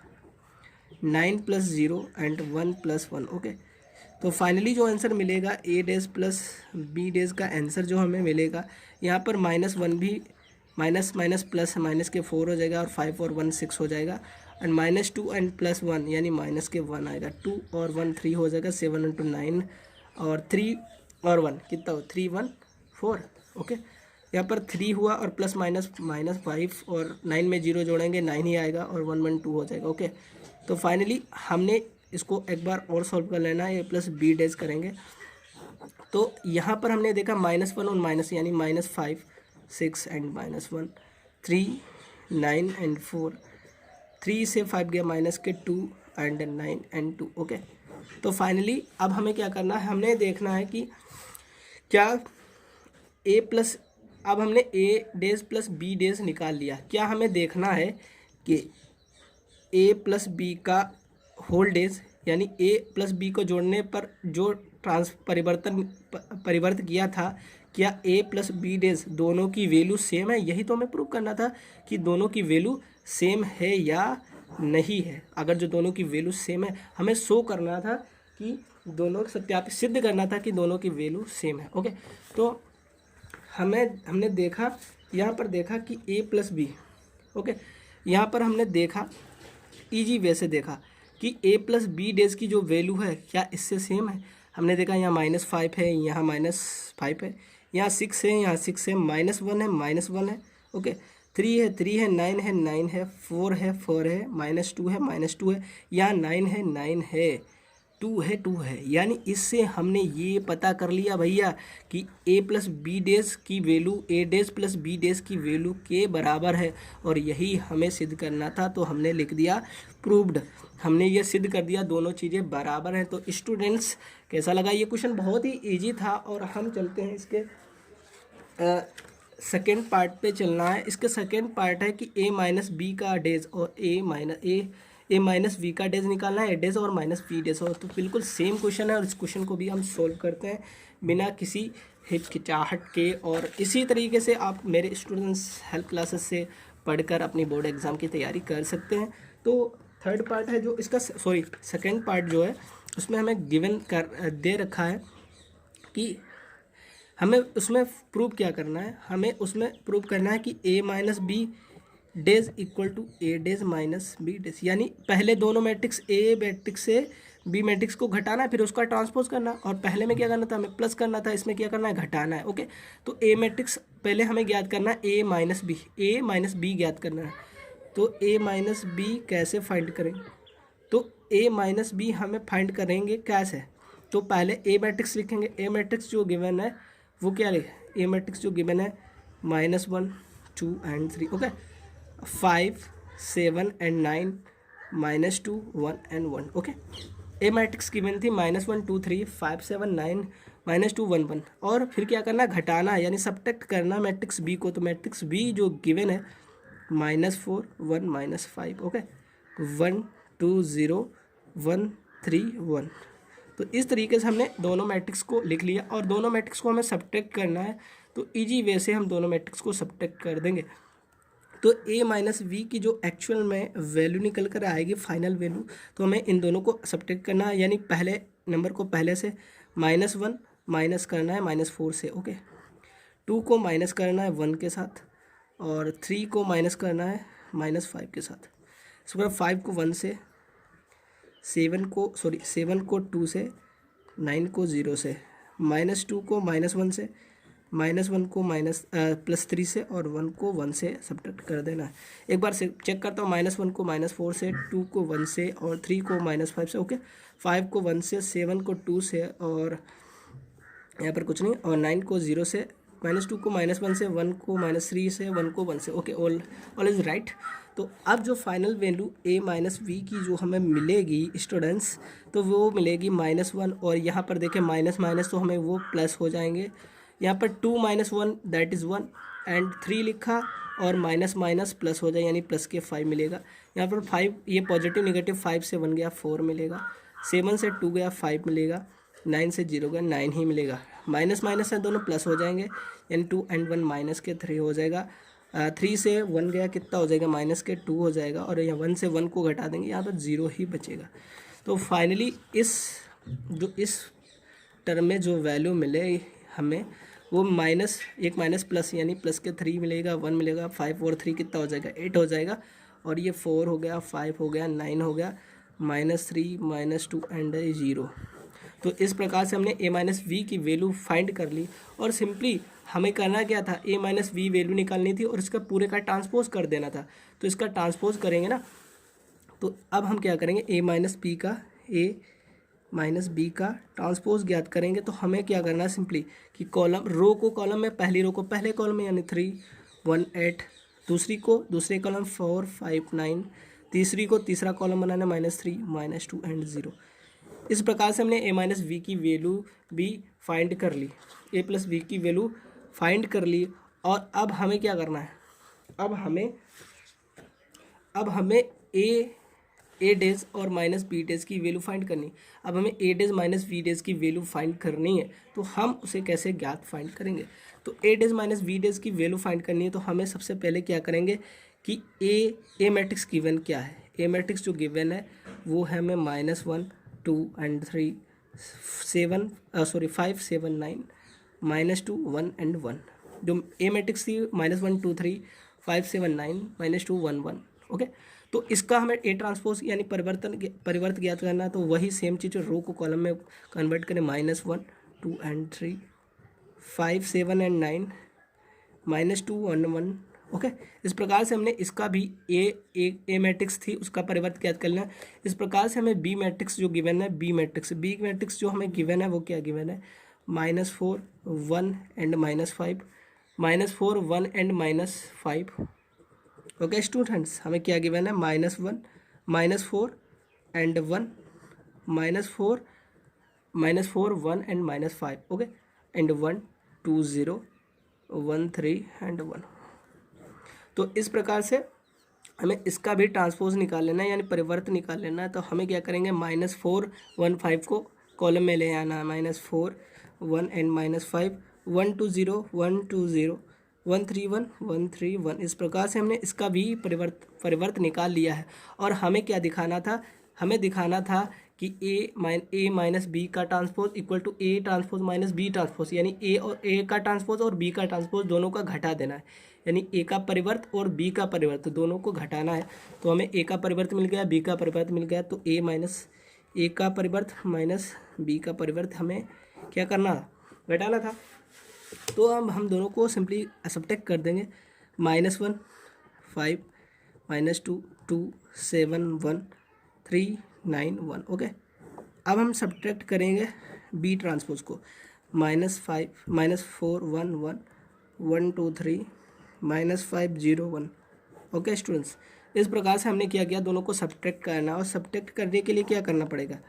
9 + 0 and 1 + 1। Okay, तो फाइनली जो आंसर मिलेगा ए डैश प्लस बी डैश का आंसर जो हमें मिलेगा, यहाँ पर -1 भी माइनस माइनस प्लस माइनस के 4 हो जाएगा और 5 और 1 6 हो जाएगा एंड -2 एंड +1 यानी -1 आएगा। 2 और 1 3 हो जाएगा, 7 × 9 और 3 और 1 कितना हो 3 1 4। ओके, यहाँ पर 3 हुआ और प्लस माइनस -5 और 9 में 0 जोड़ेंगे 9 ही आएगा और 1 1 2 हो जाएगा। ओके, तो फाइनली हमने इसको एक बार और सॉल्व कर लेना है, a + b डैश करेंगे। तो यहाँ पर हमने देखा -1 और माइनस यानी -5 6 एंड -1 3 9 एंड 4 3 से 5 गया माइनस के 2 एंड 9 एंड 2। ओके, तो फाइनली अब हमें क्या करना है, हमने देखना है कि क्या अब हमने a dash plus b dash निकाल लिया। क्या हमें देखना है कि a + b का होल डैश यानी a + b को जोड़ने पर जो परिवर्त किया था, क्या a + b डैश दोनों की वैल्यू सेम है। यही तो हमें प्रूव करना था कि दोनों की वैल्यू सेम है या नहीं है। अगर जो दोनों की वैल्यू सेम है, हमें शो करना था कि दोनों सत्यापित सिद्ध करना था कि दोनों की वैल्यू सेम है। ओके, तो हमने देखा यहाँ पर देखा कि a + b। ओके, यहाँ पर हमने देखा ईजी वे से देखा कि a + b डैश की जो वैल्यू है क्या इससे सेम है। हमने देखा यहाँ -5 है, यहाँ -5 है, यहाँ 6 है, यहाँ 6 है, -1 है, -1 है। ओके, 3 है, 3 है, 9 है, 9 है, 4 है, 4 है, -2 है, -2 है, यहाँ 9 है, 9 है। टू है, यानी इससे हमने ये पता कर लिया भैया कि a प्लस बी डेज की value a days plus B days की वैल्यू के बराबर है, और यही हमें सिद्ध करना था। तो हमने लिख दिया प्रूव्ड, हमने ये सिद्ध कर दिया दोनों चीज़ें बराबर हैं। तो स्टूडेंट्स कैसा लगा ये क्वेश्चन? बहुत ही ईजी था। और हम चलते हैं इसके सेकेंड पार्ट पे चलना है। इसके सेकेंड पार्ट है कि a माइनस बी का डेज और ए माइनस वी का डेज निकालना है, ए डेज और माइनस बी डेज। और तो बिल्कुल सेम क्वेश्चन है, और इस क्वेश्चन को भी हम सोल्व करते हैं बिना किसी हिचकिचाहट के। और इसी तरीके से आप मेरे स्टूडेंट्स हेल्प क्लासेस से पढ़कर अपनी बोर्ड एग्ज़ाम की तैयारी कर सकते हैं। तो थर्ड पार्ट है जो इसका, सॉरी सेकेंड पार्ट जो है उसमें हमें गिवन कर दे रखा है कि हमें उसमें प्रूव क्या करना है। हमें उसमें प्रूव करना है कि a minus B dash equal to A dash minus B dash, यानी पहले दोनों मैट्रिक्स ए मैट्रिक्स से बी मैट्रिक्स को घटाना है, फिर उसका ट्रांसपोज करना। और पहले में क्या करना था? हमें प्लस करना था, इसमें क्या करना है? घटाना है। ओके, तो ए मैट्रिक्स पहले हमें ज्ञात करना है, ए माइनस बी ज्ञात करना है। तो ए माइनस बी कैसे फाइंड करें? तो ए माइनस बी हमें फाइंड करेंगे कैसे? तो पहले ए मैट्रिक्स लिखेंगे। ए मैट्रिक्स जो गिवन है वो क्या लिखे? ए मैट्रिक्स जो गिवन है -1 2 and 3, okay, 5 7 and 9 -2 1 and 1, okay. A matrix given थी -1 2 3 5 7 9 -2 1 1। और फिर क्या करना? घटाना, यानी सब्ट्रैक्ट करना मैट्रिक्स बी को। तो मैट्रिक्स बी जो गिवन है -4 1 -5, ओके, 1 2 0 1 3 1। तो इस तरीके से हमने दोनों मैट्रिक्स को लिख लिया, और दोनों मैट्रिक्स को हमें सब्ट्रैक्ट करना है। तो इजी वे से हम दोनों मैट्रिक्स को सब्ट्रैक्ट कर देंगे। तो a माइनस वी की जो एक्चुअल में वैल्यू निकल कर आएगी, फाइनल वैल्यू, तो हमें इन दोनों को सब्ट्रैक्ट करना है। यानी पहले नंबर को पहले से -1 माइनस करना है -4 से, ओके। 2 को माइनस करना है 1 के साथ, और 3 को माइनस करना है -5 के साथ। इसके बाद 5 को 1 से, 7 को 2 से, 9 को 0 से, -2 को -1 से, -1 को +3 से, और 1 को 1 से सब्ट्रैक्ट कर देना है। एक बार से चेक करता हूँ, -1 को -4 से, 2 को 1 से, और 3 को -5 से, ओके, 5 को 1 से, 7 को 2 से, और यहाँ पर कुछ नहीं, और 9 को 0 से, -2 को -1 से, 1 को -3 से, 1 को 1 से, ओके, ऑल इज राइट। तो अब जो final value a minus B की जो हमें मिलेगी स्टूडेंट्स, तो वो मिलेगी -1, और यहाँ पर देखें माइनस माइनस तो हमें वो प्लस हो जाएंगे। यहाँ पर 2 - 1 दैट इज़ 1 एंड 3 लिखा, और माइनस माइनस प्लस हो जाए, यानी प्लस के 5 मिलेगा। यहाँ पर 5, ये पॉजिटिव नेगेटिव, 5 से 1 गया 4 मिलेगा, 7 से 2 गया 5 मिलेगा, 9 से 0 गया 9 ही मिलेगा। माइनस माइनस है, दोनों प्लस हो जाएंगे, यानी 2 and 1 माइनस के 3 हो जाएगा। 3 से 1 गया कितना हो जाएगा? माइनस के 2 हो जाएगा, और यहाँ 1 से 1 को घटा देंगे, यहाँ पर 0 ही बचेगा। तो फाइनली इस टर्म में जो वैल्यू मिले हमें, वो एक माइनस प्लस, यानी प्लस के 3 मिलेगा, 1 मिलेगा, 5 और 3 कितना हो जाएगा? 8 हो जाएगा। और ये 4 हो गया, 5 हो गया, 9 हो गया, -3 -2 एंड 0। तो इस प्रकार से हमने a माइनस वी की वैल्यू फाइंड कर ली। और सिंपली हमें करना क्या था? a माइनस वी वैल्यू निकालनी थी, और इसका पूरे का ट्रांसपोज कर देना था। तो इसका ट्रांसपोज करेंगे ना, तो अब हम क्या करेंगे? a माइनस बी का ट्रांसपोज ज्ञात करेंगे। तो हमें क्या करना है? सिंपली कि कॉलम, रो को कॉलम में, पहली रो को पहले कॉलम में, यानी 3 1 8, दूसरी को दूसरे कॉलम 4 5 9, तीसरी को तीसरा कॉलम बनाना -3 -2 एंड 0। इस प्रकार से हमने a माइनस वी की वैल्यू भी फाइंड कर ली, a प्लस वी की वैल्यू फाइंड कर ली। और अब हमें क्या करना है? अब हमें ए डेज और माइनस बी डेज की वैल्यू फाइंड करनी। अब हमें ए डेज माइनस बी डेज की वैल्यू फाइंड करनी है, तो हम उसे कैसे ज्ञात फाइंड करेंगे? तो ए डेज माइनस बी डेज की वैल्यू फाइंड करनी है, तो हमें सबसे पहले क्या करेंगे कि ए मैट्रिक्स गिवन क्या है? ए मैट्रिक्स जो गिवन है वो है हमें -1 2 and 3 5 7 9 -2 1 and 1। जो ए मैट्रिक्स थी -1 2 3 5 7 9 -2 1 1, ओके। तो इसका हमें ए ट्रांसपोज यानी परिवर्त ज्ञात करना है। तो वही सेम चीज़ रो को कॉलम में कन्वर्ट करें, -1 2 and 3 5 7 and 9 -2 1 1 ओके, इस प्रकार से हमने इसका भी ए मैट्रिक्स थी उसका परिवर्त ज्ञात कर लेना। इस प्रकार से हमें बी मैट्रिक्स जो गिवन है, बी मैट्रिक्स जो हमें गिवन है वो क्या गिवन है, -4 1 एंड -5, -4 1 एंड -5। ओके स्टूडेंट्स, हमें क्या गिवन है, -1 -4 and 1, -4 1 and -5। Okay, and 1 2 0 1 3 and 1। तो इस प्रकार से हमें इसका भी ट्रांसपोज निकाल लेना है, यानी परिवर्त निकाल लेना है। तो हमें क्या करेंगे, -4 1 5 को कॉलम में ले आना है, -4 1 एंड -5, 1 2 0 1 2 0 1 3 1 1 3 1। इस प्रकार से हमने इसका भी परिवर्त निकाल लिया है। और हमें क्या दिखाना था, हमें दिखाना था कि ए माइनस बी का transpose equal to A transpose minus B transpose, यानी ए का ट्रांसपोज और बी का ट्रांसपोज दोनों का घटा देना है, यानी ए का परिवर्त और बी का परिवर्त दोनों को घटाना है। तो हमें ए का परिवर्त मिल गया, बी का परिवर्त मिल गया, तो ए का परिवर्त माइनस बी का परिवर्त हमें क्या करना, घटाना था। तो अब हम दोनों को सिंपली सब्ट्रैक्ट कर देंगे, -1 5 -2 2 7 1 3 9 1। ओके, अब हम सब्ट्रैक्ट करेंगे बी ट्रांसपोज को, -4 1 1 1 2 3 -5 0 1। ओके स्टूडेंट्स, इस प्रकार से हमने क्या किया, दोनों को सब्ट्रैक्ट करना, और सब्ट्रैक्ट करने के लिए क्या करना पड़ेगा,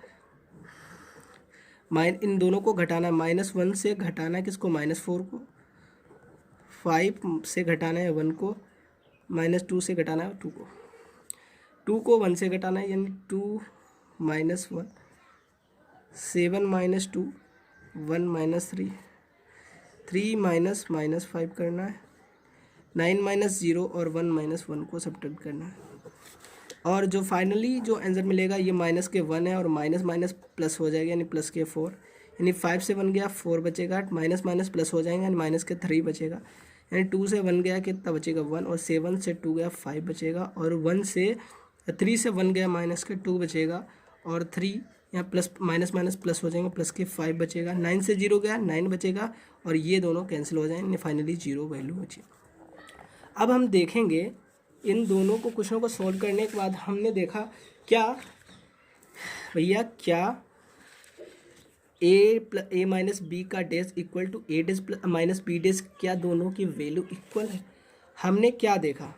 इन दोनों को घटाना, -1 से घटाना है किसको, -4 को, 5 से घटाना है 1 को, -2 से घटाना है 2 को, 2 को 1 से घटाना है, यानी 2 -1 7 -2 1 -3 3 -5 करना है, 9 -0 और 1 -1 को सब्ट्रैक्ट करना है। और जो फाइनली जो आंसर मिलेगा ये माइनस के 1 है, और माइनस माइनस प्लस हो जाएगा, यानी प्लस के 4, यानी 5 से 1 गया 4 बचेगा, माइनस माइनस प्लस हो जाएगा, यानी माइनस के 3 बचेगा, यानी 2 से 1 गया कितना बचेगा 1, और 7 से 2 गया 5 बचेगा, और 3 से 1 गया माइनस के 2 बचेगा, और 3 यहाँ प्लस माइनस माइनस प्लस हो जाएंगे, प्लस के 5 बचेगा, 9 से 0 गया 9 बचेगा, और ये दोनों कैंसिल हो जाएंगे, फाइनली 0 वैल्यू बची। अब हम देखेंगे इन दोनों को क्वेश्चनों को सॉल्व करने के बाद हमने देखा क्या भैया, क्या ए माइनस बी का dash equal to A dash minus B dash, क्या दोनों की वैल्यू इक्वल है। हमने क्या देखा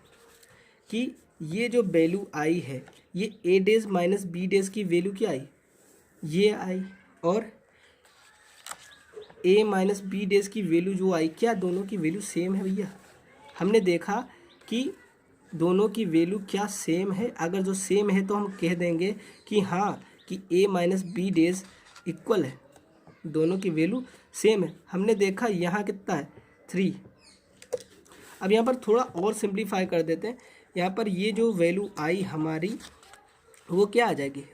कि ये जो वैल्यू आई है, ये ए डैश माइनस बी डैश की वैल्यू क्या आई, ये आई, और ए माइनस बी डैश की वैल्यू जो आई, क्या दोनों की वैल्यू सेम है भैया। हमने देखा कि दोनों की वैल्यू क्या सेम है, अगर जो सेम है तो हम कह देंगे कि हाँ कि A minus B dash equal है, दोनों की वैल्यू सेम है। हमने देखा यहाँ कितना है 3। अब यहाँ पर थोड़ा और सिंप्लीफाई कर देते हैं, यहाँ पर ये जो वैल्यू आई हमारी वो क्या आ जाएगी,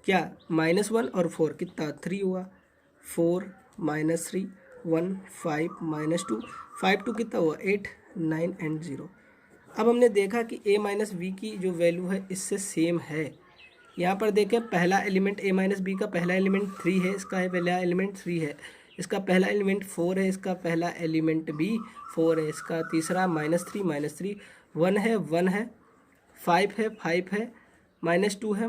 क्या -1 और 4 कितना 3 हुआ, 4 -3 1 5 -2 5 2 कितना हुआ 8 9 एंड 0। अब हमने देखा कि a माइनस बी की जो वैल्यू है इससे सेम है। यहाँ पर देखें पहला एलिमेंट a माइनस बी का पहला एलिमेंट 3 है, इसका पहला एलिमेंट 3 है, इसका पहला एलिमेंट 4 है, इसका पहला एलिमेंट भी 4 है, इसका तीसरा -3 1 है 1 है 5 है 5 है -2 है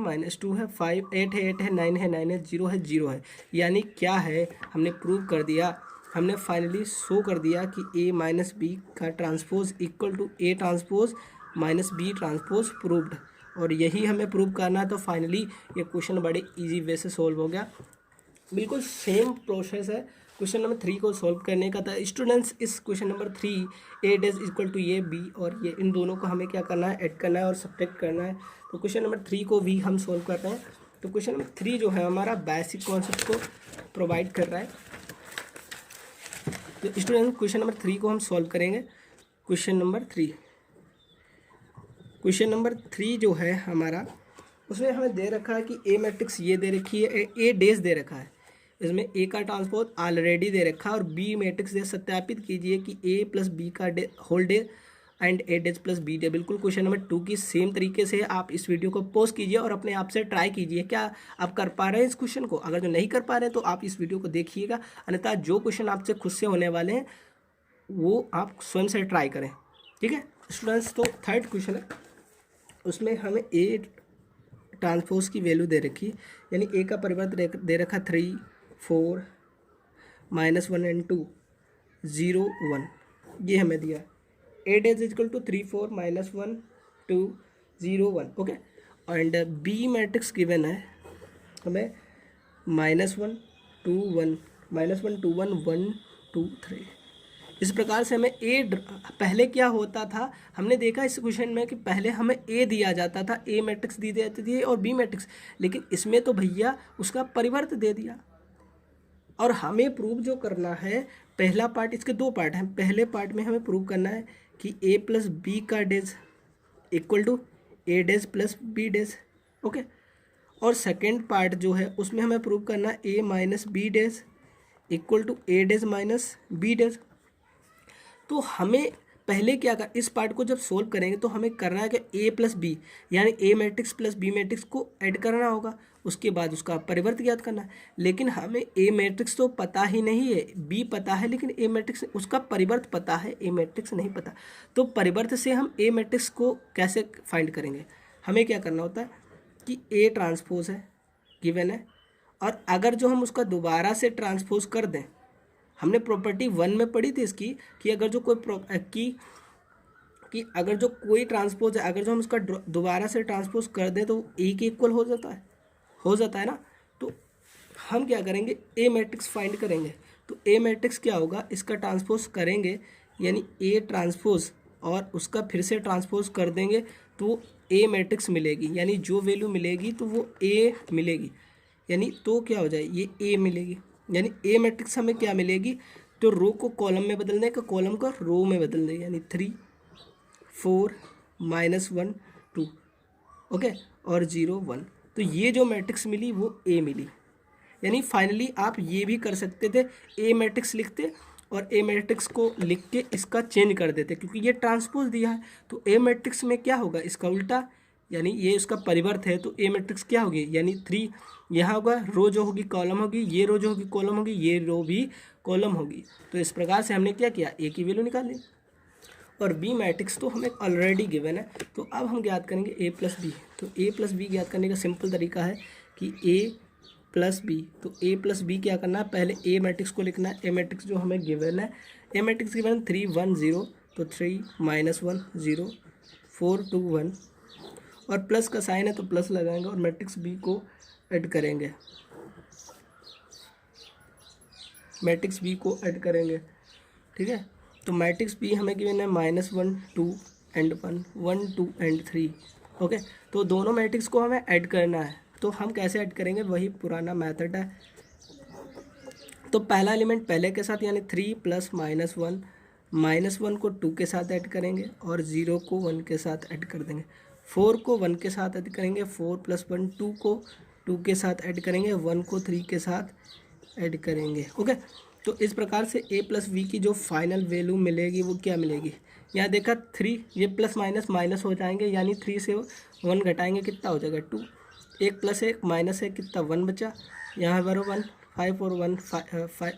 5 8 है 9 है 9 है 0 है 0 है। यानी क्या है, हमने प्रूव कर दिया, हमने फाइनली शो कर दिया कि a माइनस बी का transpose equal to a transpose minus B transpose proved, और यही हमें प्रूव करना है। तो फाइनली ये क्वेश्चन बड़े इजी वे से सॉल्व हो गया। बिल्कुल सेम प्रोसेस है क्वेश्चन नंबर 3 को सॉल्व करने का था। स्टूडेंट्स, इस question number 3 a dash equal to ये b, और ये इन दोनों को हमें क्या करना है, ऐड करना है और सब्ट्रैक्ट करना है। तो क्वेश्चन नंबर 3 को भी हम सॉल्व करते हैं। तो क्वेश्चन नंबर 3 जो है हमारा बेसिक कॉन्सेप्ट को प्रोवाइड कर रहा है। तो स्टूडेंट क्वेश्चन नंबर 3 को हम सॉल्व करेंगे। क्वेश्चन नंबर 3 जो है हमारा, उसमें हमें दे रखा है कि ए मैट्रिक्स ये दे रखी है, ए डैश दे रखा है, इसमें ए का ट्रांसपोज ऑलरेडी दे रखा है, और बी मैट्रिक्स दे, सत्यापित कीजिए कि ए प्लस बी का whole dash and A dash plus B dash. बिल्कुल क्वेश्चन नंबर 2 की सेम तरीके से आप इस वीडियो को पॉज कीजिए और अपने आप से ट्राई कीजिए, क्या आप कर पा रहे हैं इस क्वेश्चन को। अगर जो नहीं कर पा रहे हैं तो आप इस वीडियो को देखिएगा, अन्यथा जो क्वेश्चन आपसे खुद से होने वाले हैं वो आप स्वयं से ट्राई करें। ठीक है स्टूडेंट्स। तो थर्ड क्वेश्चन है, उसमें हमें ए ट्रांसपोज की वैल्यू दे रखी, यानी ए का परिवर्त दे रखा 3 4 -1 एंड 2 0 1, ये हमें दिया। A dash equal to 3 4 -1 2 0 1, okay. And B matrix given है हमें -1 2 1 -1 2 1 1 2 3। इस प्रकार से हमें ए, पहले क्या होता था, हमने देखा इस क्वेश्चन में कि पहले हमें ए दिया जाता था, ए मैट्रिक्स दी जाती थी और बी मैट्रिक्स, लेकिन इसमें तो भैया उसका परिवर्त दे दिया। और हमें प्रूव जो करना है, पहला पार्ट, इसके दो पार्ट हैं, पहले पार्ट में हमें प्रूव करना है कि ए प्लस बी का dash equal to A dash plus B dash, okay. और सेकेंड पार्ट जो है उसमें हमें प्रूव करना है A minus B dash equal to A dash minus B dash. तो हमें पहले क्या कर, इस पार्ट को जब सोल्व करेंगे तो हमें करना है कि ए प्लस बी, यानी ए मैट्रिक्स प्लस बी मैट्रिक्स को ऐड करना होगा, उसके बाद उसका परिवर्त ज्ञात करना है। लेकिन हमें ए मैट्रिक्स तो पता ही नहीं है, बी पता है, लेकिन ए मैट्रिक्स उसका परिवर्त पता है, ए मैट्रिक्स नहीं पता। तो परिवर्त से हम ए मैट्रिक्स को कैसे फाइंड करेंगे, हमें क्या करना होता है कि ए ट्रांसपोज है गिवन है, और अगर जो हम उसका दोबारा से ट्रांसपोज कर दें, हमने प्रॉपर्टी 1 में पढ़ी थी इसकी कि अगर जो कोई अगर जो कोई ट्रांसपोज है, अगर जो हम उसका दोबारा से ट्रांसपोज कर दें तो ए के इक्वल हो जाता है ना। तो हम क्या करेंगे, ए मैट्रिक्स फाइंड करेंगे। तो ए मैट्रिक्स क्या होगा, इसका ट्रांसपोज करेंगे यानी ए ट्रांसपोज, और उसका फिर से ट्रांसपोज कर देंगे तो ए मैट्रिक्स मिलेगी, यानी जो वैल्यू मिलेगी तो वो ए मिलेगी, यानी तो क्या हो जाए, ये ए मिलेगी। यानी ए मैट्रिक्स हमें क्या मिलेगी, तो रो को कॉलम में बदल दें, कॉलम को रो में बदल दें, यानी 3 4 -1 2, ओके, और 0 1। तो ये जो मैट्रिक्स मिली वो ए मिली। यानी फाइनली आप ये भी कर सकते थे, ए मैट्रिक्स लिखते और ए मैट्रिक्स को लिख के इसका चेंज कर देते, क्योंकि ये ट्रांसपोज दिया है। तो ए मैट्रिक्स में क्या होगा, इसका उल्टा, यानी ये इसका परिवर्त है, तो ए मैट्रिक्स क्या होगी, यानी 3 यहाँ होगा, रो जो होगी कॉलम होगी, ये रो जो होगी कॉलम होगी, ये रो भी कॉलम होगी। तो इस प्रकार से हमने क्या किया, ए की वैल्यू निकाल ली। और बी मैट्रिक्स तो हमें ऑलरेडी गिवन है, तो अब हम ज्ञात करेंगे ए प्लस बी। तो ए प्लस बी ज्ञात करने का सिंपल तरीका है कि ए प्लस बी, तो ए प्लस बी क्या करना है, पहले ए मैट्रिक्स को लिखना है। ए मैट्रिक्स जो हमें गिवन है, ए मैट्रिक्स गिवन है 3 1 0, तो 3 -1 0 4 2 1, और प्लस का साइन है तो प्लस लगाएंगे और मैट्रिक्स बी को ऐड करेंगे, मैट्रिक्स बी को ऐड करेंगे, ठीक है। तो मैट्रिक्स बी हमें गिवन है -1 2 एंड 1 1 2 एंड 3, ओके। तो दोनों मैट्रिक्स को हमें ऐड करना है, तो हम कैसे ऐड करेंगे, वही पुराना मेथड है। तो पहला एलिमेंट पहले के साथ, यानी 3 प्लस -1 को 2 के साथ ऐड करेंगे और 0 को 1 के साथ ऐड कर देंगे, 4 को 1 के साथ ऐड करेंगे, 4 + 1 2 को 2 के साथ ऐड करेंगे, 1 को 3 के साथ ऐड करेंगे, ओके। तो इस प्रकार से ए प्लस बी की जो फाइनल वैल्यू मिलेगी वो क्या मिलेगी, यहाँ देखा 3, ये प्लस माइनस माइनस हो जाएंगे, यानी 3 से 1 घटाएंगे कितना हो जाएगा 2, 1 + 1 -1 कितना 1 बचा, यहाँ पर 1 5 और 1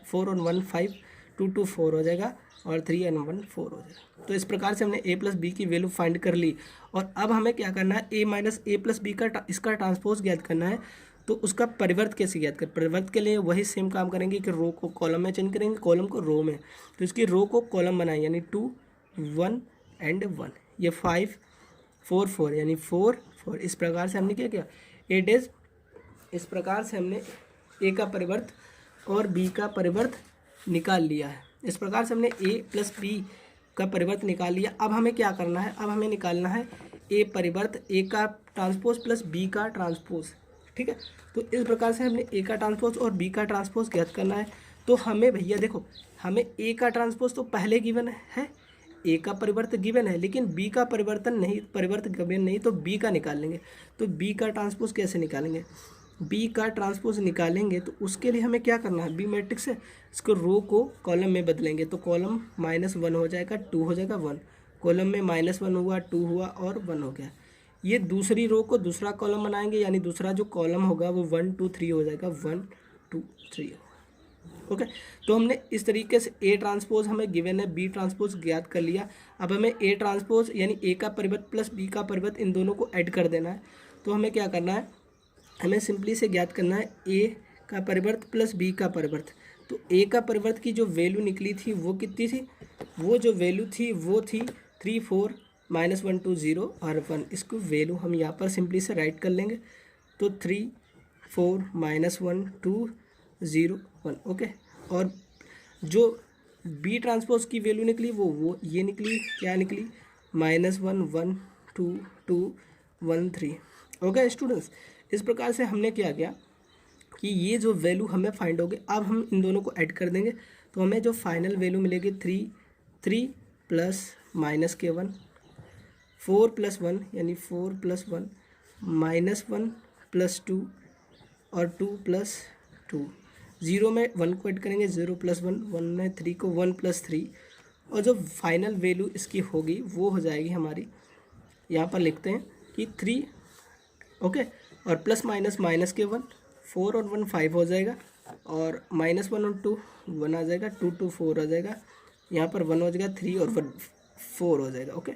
4 और 1 5 2 2 4 हो जाएगा, और 3 और 1 4 हो जाएगा। तो इस प्रकार से हमने ए प्लस बी की वैल्यू फाइंड कर ली। और अब हमें क्या करना है, A minus A plus B का इसका ट्रांसपोज ज्ञात करना है। तो उसका परिवर्त कैसे ज्ञात कर, परिवर्त के लिए वही सेम काम करेंगे कि रो को कॉलम में चेंज करेंगे, कॉलम को रो में। तो इसकी रो को कॉलम बनाएं, यानी 2 1 एंड 1, ये 5 4 4, यानी 4 4। इस प्रकार से हमने क्या किया, ए डेज, इस प्रकार से हमने ए का परिवर्त और बी का परिवर्त निकाल लिया है। इस प्रकार से हमने ए प्लस बी का परिवर्त निकाल लिया। अब हमें क्या करना है, अब हमें निकालना है ए परिवर्त, ए का ट्रांसपोज प्लस बी का ट्रांसपोज, ठीक है। तो इस प्रकार से हमने ए का ट्रांसपोज और बी का ट्रांसपोज ज्ञात करना है। तो हमें भैया देखो, हमें ए का ट्रांसपोज तो पहले गिवन है, ए का परिवर्त गिवन है, लेकिन बी का परिवर्त गिवन नहीं, तो बी का निकाल लेंगे। तो बी का ट्रांसपोज कैसे निकालेंगे, बी का ट्रांसपोज निकालेंगे तो उसके लिए हमें क्या करना है, बी मैट्रिक्स है, इसको रो को कॉलम में बदलेंगे। तो कॉलम -1 हो जाएगा, 2 हो जाएगा 1, कॉलम में -1 हुआ, 2 हुआ और 1 हो गया। ये दूसरी रो को दूसरा कॉलम बनाएंगे, यानी दूसरा जो कॉलम होगा वो 1 2 3 हो जाएगा, 1 2 3 होगा, ओके। तो हमने इस तरीके से ए ट्रांसपोज हमें गिवन है, बी ट्रांसपोज ज्ञात कर लिया। अब हमें ए ट्रांसपोज यानी ए का परिवर्त प्लस बी का परिवर्त इन दोनों को ऐड कर देना है। तो हमें क्या करना है, हमें सिंपली से ज्ञात करना है ए का परिवर्त प्लस बी का परिवर्त। तो ए का परिवर्त की जो वैल्यू निकली थी वो कितनी थी, वो जो वैल्यू थी वो थी 3 4 -1 2 0 और 1। इसको वैल्यू हम यहाँ पर सिंपली से राइट कर लेंगे। तो 3 4 -1 2 0 1, ओके। और जो बी ट्रांसपोज की वैल्यू निकली वो ये निकली, क्या निकली, -1 1 2 2 1 3, ओके स्टूडेंट्स। इस प्रकार से हमने क्या किया कि ये जो वैल्यू हमें फाइंड होगी, अब हम इन दोनों को ऐड कर देंगे। तो हमें जो फाइनल वैल्यू मिलेगी 3 प्लस -k1 4 + 1 यानी 4 + 1 -1 + 2 और 2 + 2। 0 में 1 को ऐड करेंगे, 0 + 1, 1 में 3 को 1 + 3 और जो फाइनल वैल्यू इसकी होगी वो हो जाएगी हमारी, यहाँ पर लिखते हैं कि 3, ओके। और प्लस माइनस माइनस के 1, 4 और 1 5 हो जाएगा और -1 और 2 1 आ जाएगा, 2 2 4 आ जाएगा, यहाँ पर 1 हो जाएगा, 3 और 1 4 हो जाएगा, ओके।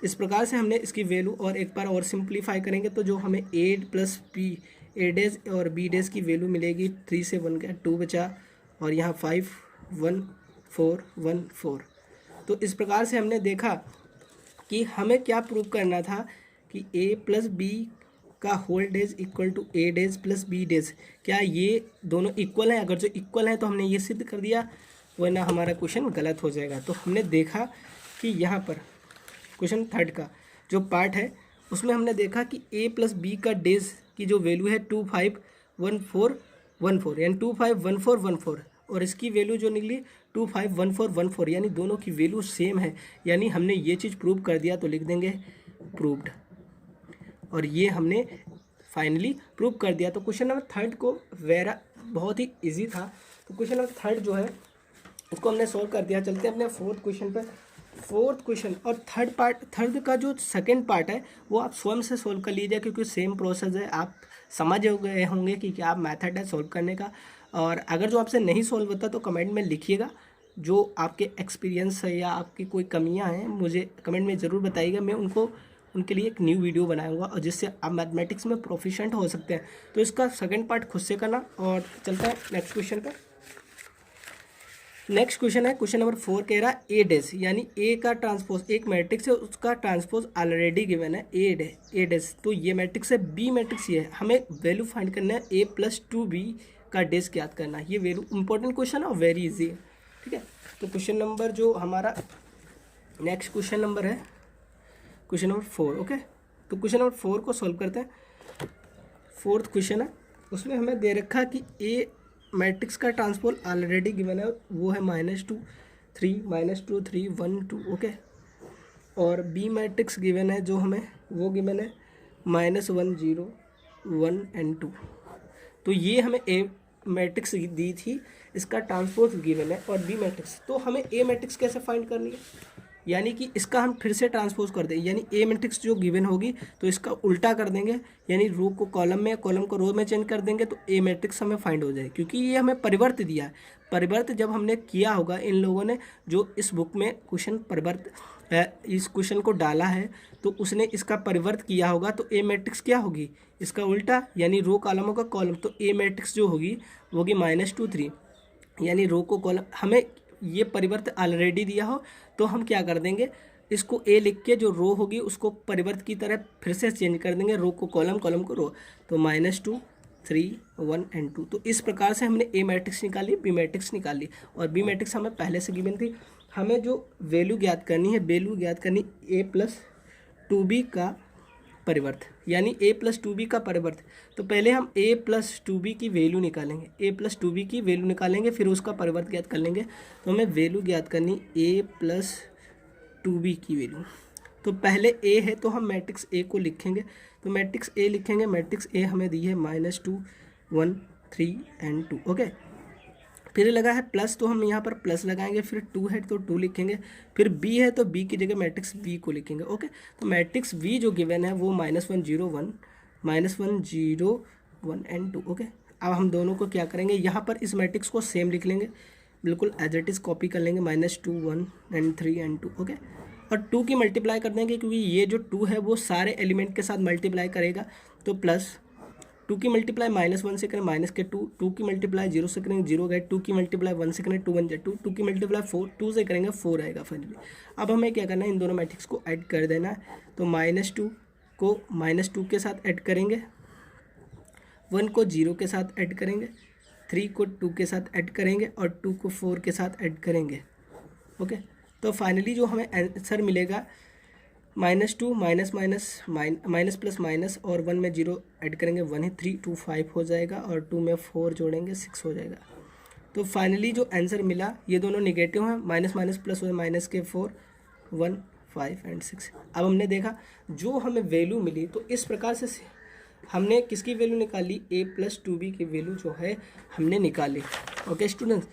इस प्रकार से हमने इसकी वैल्यू और एक बार और सिंप्लीफाई करेंगे तो जो हमें ए प्लस बी, ए डेज और बी डेज की वैल्यू मिलेगी, 3 से 1 गया 2 बचा और यहाँ 5 1 4 1 4। तो इस प्रकार से हमने देखा कि हमें क्या प्रूव करना था कि ए प्लस बी का whole dash equal to A dash plus B dash, क्या ये दोनों इक्वल हैं। अगर जो इक्वल हैं तो हमने ये सिद्ध कर दिया, वरना हमारा क्वेश्चन गलत हो जाएगा। तो हमने देखा कि यहाँ पर क्वेश्चन 3 का जो पार्ट है उसमें हमने देखा कि ए प्लस बी का डेज की जो वैल्यू है 2 5 1 4 1 4 यानी 2 5 1 4 1 4 और इसकी वैल्यू जो निकली 2 5 1 4 1 4 यानी दोनों की वैल्यू सेम है, यानी हमने ये चीज़ प्रूव कर दिया। तो लिख देंगे प्रूव्ड, और ये हमने फाइनली प्रूव कर दिया। तो क्वेश्चन नंबर 3 को बहुत ही इजी था। तो क्वेश्चन नंबर 3 जो है उसको हमने सॉल्व कर दिया। चलते हैं अपने 4th क्वेश्चन पर। 4th क्वेश्चन और थर्ड का जो सेकंड पार्ट है वो आप स्वयं से सॉल्व कर लीजिए, क्योंकि सेम प्रोसेस है। आप समझ गए होंगे कि क्या मेथड है सॉल्व करने का। और अगर जो आपसे नहीं सॉल्व होता तो कमेंट में लिखिएगा, जो आपके एक्सपीरियंस है या आपकी कोई कमियां हैं मुझे कमेंट में ज़रूर बताइएगा। मैं उनके लिए एक न्यू वीडियो बनाऊंगा और जिससे आप मैथमेटिक्स में प्रोफिशिएंट हो सकते हैं। तो इसका सेकंड पार्ट खुद से करना। और चलता है नेक्स्ट क्वेश्चन पर। नेक्स्ट क्वेश्चन है क्वेश्चन नंबर 4, कह रहा है ए डेज यानी ए का ट्रांसपोज, एक मैट्रिक्स है उसका ट्रांसपोज ऑलरेडी गिवन है ए डेज। तो ये मैट्रिक्स है, बी मैट्रिक्स ये है, हमें वैल्यू फाइंड करना है ए प्लस 2b का डेज ज्ञात करना है। ये वैल्यू इंपॉर्टेंट क्वेश्चन है और वेरी इजी है, ठीक है। तो क्वेश्चन नंबर जो हमारा नेक्स्ट क्वेश्चन नंबर है क्वेश्चन नंबर 4, ओके। तो क्वेश्चन नंबर 4 को सॉल्व करते हैं। 4th क्वेश्चन है, उसमें हमें दे रखा कि ए मैट्रिक्स का ट्रांसपोज ऑलरेडी गिवन है, वो है -2 3 -2 3 1 2, ओके। और बी मैट्रिक्स गिवन है जो हमें वो गिवन है -1 0 1 and 2। तो ये हमें ए मैट्रिक्स दी थी, इसका ट्रांसपोज गिवन है और बी मैट्रिक्स। तो हमें ए मैट्रिक्स कैसे फाइंड करनी है, यानी कि इसका हम फिर से ट्रांसपोज कर दें, यानी ए मैट्रिक्स जो गिवन होगी तो इसका उल्टा कर देंगे, यानी रो को कॉलम में, कॉलम को रो में चेंज कर देंगे तो ए मैट्रिक्स हमें फाइंड हो जाए। क्योंकि ये हमें परिवर्त दिया है, परिवर्त जब हमने किया होगा, इन लोगों ने जो इस बुक में क्वेश्चन परिवर्त इस क्वेश्चन को डाला है तो उसने इसका परिवर्त किया होगा, तो ए मैट्रिक्स क्या होगी, इसका उल्टा, यानी रो कॉलमों का कॉलम। तो ए मैट्रिक्स जो होगी वो होगी -2 3, यानी रो को कॉलम। हमें ये परिवर्त ऑलरेडी दिया हो तो हम क्या कर देंगे, इसको ए लिख के जो रो होगी उसको परिवर्त की तरह फिर से चेंज कर देंगे, रो को कॉलम, कॉलम को रो। तो -2 3 1 and 2। तो इस प्रकार से हमने ए मैट्रिक्स निकाली, बी मैट्रिक्स निकाली। और बी मैट्रिक्स हमें पहले से गिवन थी। हमें जो वैल्यू ज्ञात करनी है, वैल्यू ज्ञात करनी ए प्लस 2b का परिवर्त, यानी a प्लस 2b का परिवर्त। तो पहले हम a प्लस 2b की वैल्यू निकालेंगे, a प्लस 2b की वैल्यू निकालेंगे, फिर उसका परिवर्त ज्ञात कर लेंगे। तो हमें वैल्यू ज्ञात करनी a प्लस 2b की वैल्यू। तो पहले a है तो हम मैट्रिक्स a को लिखेंगे, तो मैट्रिक्स a लिखेंगे। मैट्रिक्स a हमें दी है -2 1 3 and 2, ओके। फिर लगा है प्लस, तो हम यहाँ पर प्लस लगाएंगे, फिर 2 है तो 2 लिखेंगे, फिर b है तो b की जगह मैट्रिक्स b को लिखेंगे, ओके। तो मैट्रिक्स b जो गिवन है वो -1 0 1 -1 0 1 and 2, ओके। अब हम दोनों को क्या करेंगे, यहाँ पर इस मैट्रिक्स को सेम लिख लेंगे, बिल्कुल एज इट इज़ कॉपी कर लेंगे, -2 1 एंड 3 एंड 2, ओके। और 2 की मल्टीप्लाई कर देंगे, क्योंकि ये जो 2 है वो सारे एलिमेंट के साथ मल्टीप्लाई करेगा, तो प्लस 2 की मल्टीप्लाई -1 से करें माइनस के 2, 2 की मल्टीप्लाई 0 से करेंगे 0 गए, 2 की मल्टीप्लाई 1 से करें 2 1 जा 2, 2 की मल्टीप्लाई 4 2 से करेंगे 4 आएगा फाइनली। अब हमें क्या करना है, इन दोनों मैट्रिक्स को ऐड कर देना है। तो -2 को -2 के साथ ऐड करेंगे, 1 को 0 के साथ ऐड करेंगे, 3 को 2 के साथ ऐड करेंगे और 2 को 4 के साथ ऐड करेंगे, ओके। तो फाइनली जो हमें आंसर मिलेगा -2 माइनस प्लस माइनस और 1 में 0 ऐड करेंगे 1 ही, 3 2 5 हो जाएगा और 2 में 4 जोड़ेंगे 6 हो जाएगा। तो फाइनली जो आंसर मिला, ये दोनों निगेटिव हैं, माइनस माइनस प्लस हो माइनस के 4 1 5 एंड 6। अब हमने देखा जो हमें वैल्यू मिली, तो इस प्रकार से हमने किसकी वैल्यू निकाली, a+2b की वैल्यू जो है हमने निकाली, ओके स्टूडेंट्स।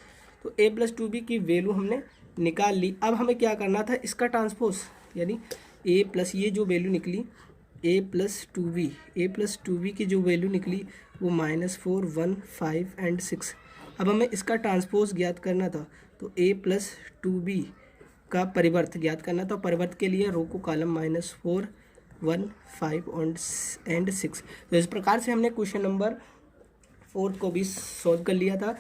तो a+2b की वैल्यू हमने निकाल ली। अब हमें क्या करना था, इसका ट्रांसपोज, यानी a प्लस ये जो वैल्यू निकली a+2b की जो वैल्यू निकली वो -4 1 5 एंड 6। अब हमें इसका ट्रांसपोज ज्ञात करना था, तो a+2b का परिवर्त ज्ञात करना था। परिवर्त के लिए रो को कॉलम -4 1 5 एंड 6। तो इस प्रकार से हमने क्वेश्चन नंबर 4 को भी सॉल्व कर लिया था।